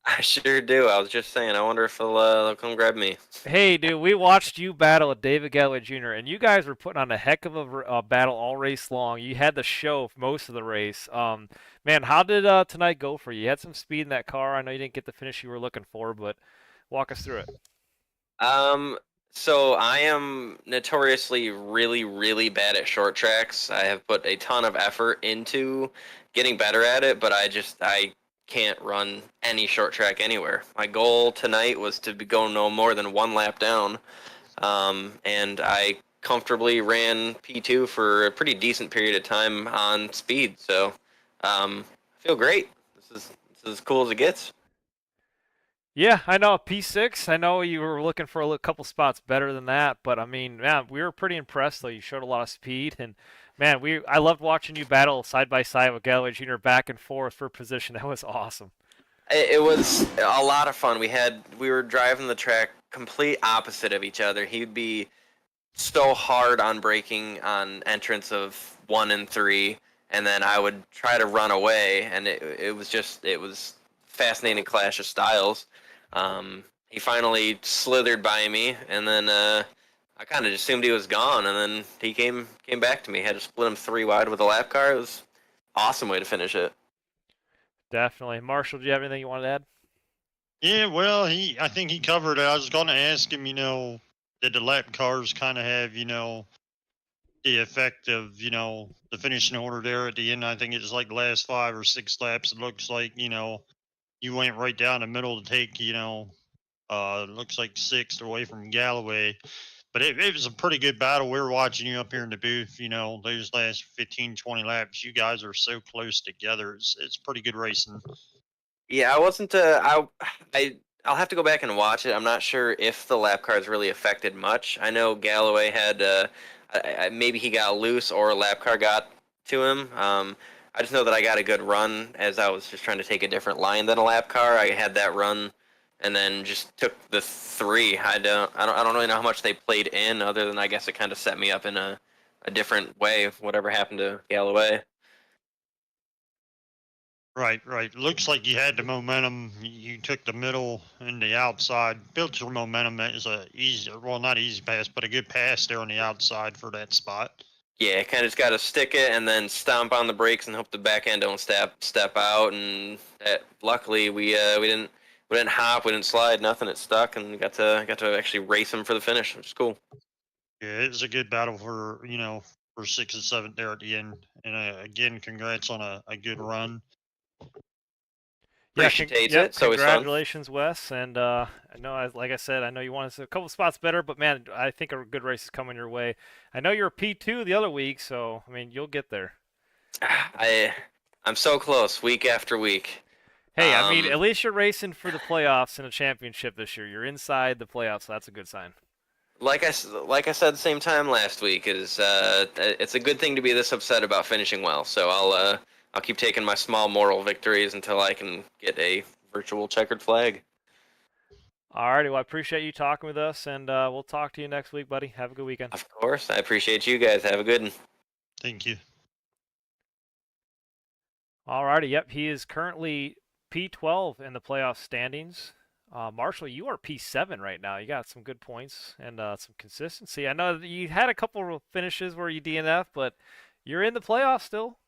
I sure do. I was just saying, I wonder if they'll come grab me. Hey, dude, we watched you battle with David Galloway Jr., and you guys were putting on a heck of a battle all race long. You had the show for most of the race. Man, how did tonight go for you? You had some speed in that car. I know you didn't get the finish you were looking for, but Walk us through it. So I am notoriously really, really bad at short tracks. I have put a ton of effort into getting better at it, but I can't run any short track anywhere. My goal tonight was to go no more than one lap down, and I comfortably ran P2 for a pretty decent period of time on speed. So, I feel great. This is as cool as it gets. Yeah, I know P6. I know you were looking for a couple spots better than that, but I mean, man, we were pretty impressed though. You showed a lot of speed, and man, I loved watching you battle side by side with Galloway Jr. back and forth for position. That was awesome. It was a lot of fun. We were driving the track complete opposite of each other. He'd be so hard on braking on entrance of 1 and 3, and then I would try to run away, and it was fascinating clash of styles. He finally slithered by me, and then I kind of assumed he was gone, and then he came back to me. Had to split him 3 wide with a lap car. It was an awesome way to finish it. Definitely. Marshall, do you have anything you wanted to add? Yeah, well, I think he covered it. I was going to ask him, did the lap cars kind of have, the effect of, the finishing order there at the end? I think it was like the last 5 or 6 laps. It looks like, you went right down the middle to take, looks like 6th away from Galloway. But it was a pretty good battle. We were watching you up here in the booth, those last 15, 20 laps. You guys are so close together. It's pretty good racing. Yeah, I wasn't. I'll have to go back and watch it. I'm not sure if the lap cars really affected much. I know Galloway had maybe he got loose or a lap car got to him. I just know that I got a good run as I was just trying to take a different line than a lap car. I had that run, and then just took the 3. I don't really know how much they played in, other than I guess it kind of set me up in a different way. Whatever happened to Galloway. Right. Looks like you had the momentum. You took the middle and the outside, built your momentum. That is not easy pass, but a good pass there on the outside for that spot. Yeah, kind of just got to stick it and then stomp on the brakes and hope the back end don't step out. And luckily we didn't hop, we didn't slide, nothing. It stuck, and got to actually race him for the finish, which is cool. Yeah, it was a good battle for for 6th and 7th there at the end. And again, congrats on a good run. Yeah, Appreciate it. It's always fun. Congratulations, Wes. And I know, like I said, I know you wanted a couple spots better, but man, I think a good race is coming your way. I know you're a P2 the other week, so I mean, you'll get there. I'm so close, week after week. Hey, I mean, at least you're racing for the playoffs and a championship this year. You're inside the playoffs, so that's a good sign. Like I said the same time last week, it's a good thing to be this upset about finishing well. So I'll keep taking my small moral victories until I can get a virtual checkered flag. Alrighty, well, I appreciate you talking with us, and we'll talk to you next week, buddy. Have a good weekend. Of course, I appreciate you guys. Have a good one. Thank you. Alrighty, yep, he is currently P12 in the playoff standings. Marshall, you are P7 right now. You got some good points and some consistency. I know that you had a couple of finishes where you DNF, but you're in the playoffs still.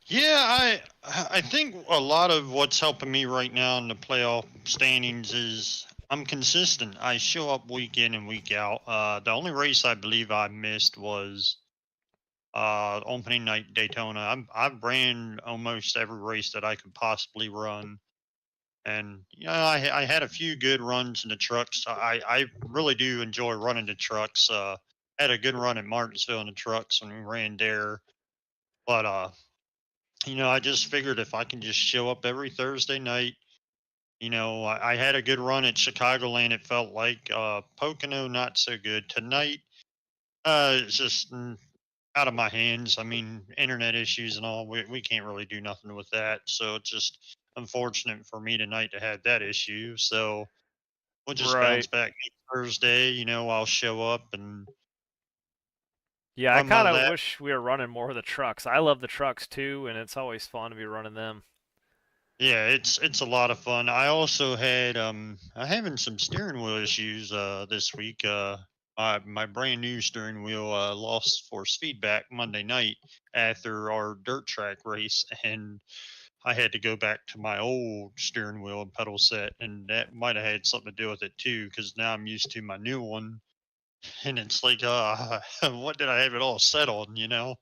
Yeah, I think a lot of what's helping me right now in the playoff standings is I'm consistent. I show up week in and week out. The only race I believe I missed was opening night Daytona. I've ran almost every race that I could possibly run. And I had a few good runs in the trucks. I really do enjoy running the trucks. Had a good run at Martinsville in the trucks when we ran there. But I just figured if I can just show up every Thursday night, I had a good run at Chicagoland. It felt like Pocono not so good tonight. It's just out of my hands. I mean, internet issues and all. We can't really do nothing with that. So it's just unfortunate for me tonight to have that issue. So we'll just bounce back next Thursday. I'll show up and yeah, I run my kind of lap. wish we were running more of the trucks. I love the trucks too, and it's always fun to be running them. Yeah, it's a lot of fun. I also had I'm having some steering wheel issues this week. My brand new steering wheel lost force feedback Monday night after our dirt track race, and I had to go back to my old steering wheel and pedal set, and that might have had something to do with it too, because now I'm used to my new one, and it's like, what did I have it all set on, you know?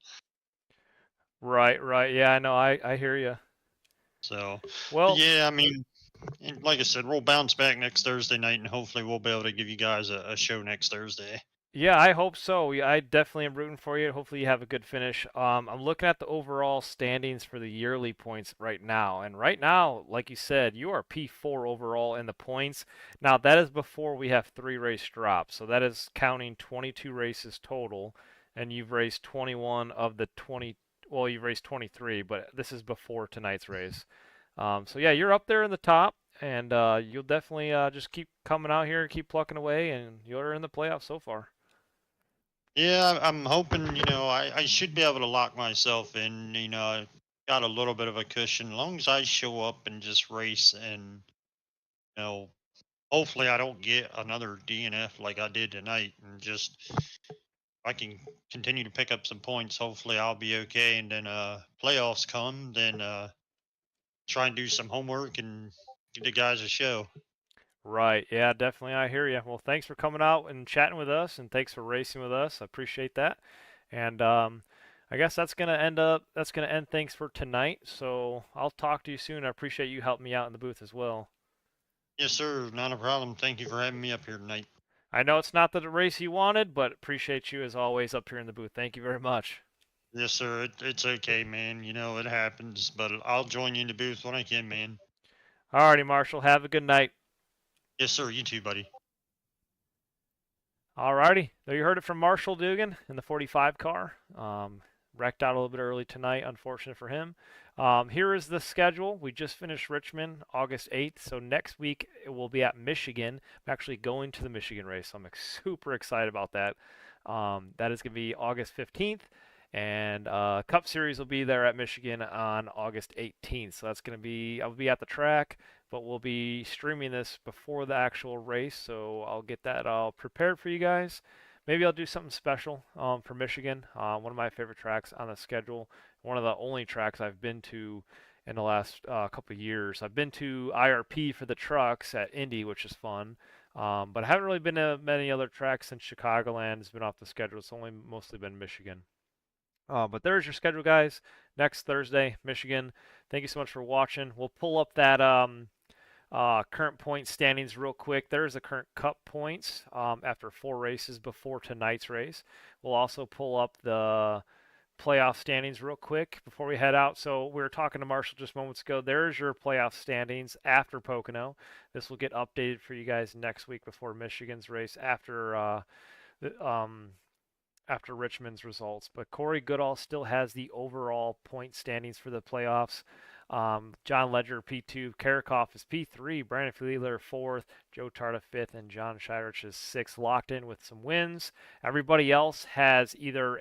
Right, right. Yeah, I know. I hear you. So, but Well, yeah, I mean, and like I said, we'll bounce back next Thursday night, and hopefully we'll be able to give you guys a show next Thursday. yeah, I hope so. Yeah, I definitely am rooting for you. Hopefully, you have a good finish. I'm looking at the overall standings for the yearly points right now, and right now, like you said, you are P4 overall in the points. Now, that is before we have 3 race drops, so that is counting 22 races total, and you've raced 21 of the 20. Well, you've raced 23, but this is before tonight's race. So yeah, you're up there in the top, and you'll definitely just keep coming out here and keep plucking away, and you're in the playoffs so far. Yeah, I'm hoping, I should be able to lock myself in, I got a little bit of a cushion. As long as I show up and just race and, you know, hopefully I don't get another DNF like I did tonight, and just if I can continue to pick up some points, hopefully I'll be okay. And then playoffs come, then try and do some homework and give the guys a show. Right. Yeah, definitely. I hear you. Well, thanks for coming out and chatting with us, and thanks for racing with us. I appreciate that. And I guess that's gonna end things for tonight. So I'll talk to you soon. I appreciate you helping me out in the booth as well. Yes, sir. Not a problem. Thank you for having me up here tonight. I know it's not the race you wanted, but appreciate you as always up here in the booth. Thank you very much. Yes, sir. It's okay, man. It happens, but I'll join you in the booth when I can, man. Alrighty, Marshall. Have a good night. Yes, sir. You too, buddy. Alrighty, there you heard it from Marshall Dugan in the 45 car. Wrecked out a little bit early tonight, unfortunate for him. Here is the schedule. We just finished Richmond August 8th, so next week it will be at Michigan. I'm actually going to the Michigan race, so I'm super excited about that. That is going to be August 15th, and Cup Series will be there at Michigan on August 18th. So that's going to be, I'll be at the track, but we'll be streaming this before the actual race, so I'll get that all prepared for you guys. Maybe I'll do something special for Michigan, one of my favorite tracks on the schedule, one of the only tracks I've been to in the last couple of years. I've been to IRP for the trucks at Indy, which is fun, but I haven't really been to many other tracks since Chicagoland has been off the schedule. It's only mostly been Michigan. But there's your schedule, guys. Next Thursday, Michigan. Thank you so much for watching. We'll pull up that current point standings real quick. There's the current Cup points after 4 races before tonight's race. We'll also pull up the playoff standings real quick before we head out. So we were talking to Marshall just moments ago. There's your playoff standings after Pocono. This will get updated for you guys next week before Michigan's race after Richmond's results. But Corey Goodall still has the overall point standings for the playoffs. John Ledger P2, Karakoff is P3, Brandon Fleeler 4th, Joe Tarta 5th, and John Shirich is 6th, locked in with some wins. Everybody else has either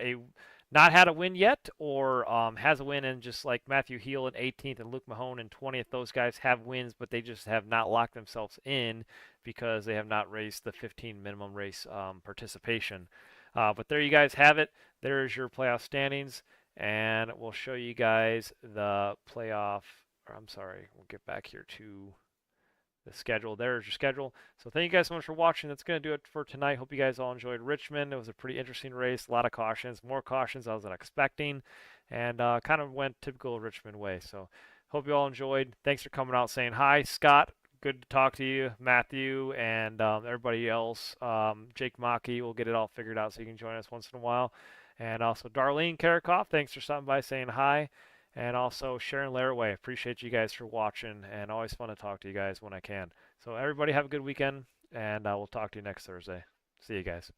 not had a win yet, or has a win, and just like Matthew Heel in 18th and Luke Mahone in 20th, those guys have wins, but they just have not locked themselves in because they have not raised the 15 minimum race participation. But there you guys have it. There's your playoff standings. And we'll show you guys the playoff. Or I'm sorry, we'll get back here to the schedule. There's your schedule. So thank you guys so much for watching. That's going to do it for tonight. Hope you guys all enjoyed Richmond. It was a pretty interesting race. A lot of cautions, more cautions I wasn't expecting, and kind of went typical Richmond way. So hope you all enjoyed. Thanks for coming out saying hi, Scott. Good to talk to you, Matthew, and everybody else. Jake Maki, we'll get it all figured out so you can join us once in a while. And also Darlene Karakoff, thanks for stopping by saying hi. And also Sharon Laraway, appreciate you guys for watching, and always fun to talk to you guys when I can. So everybody have a good weekend, and we'll talk to you next Thursday. See you guys.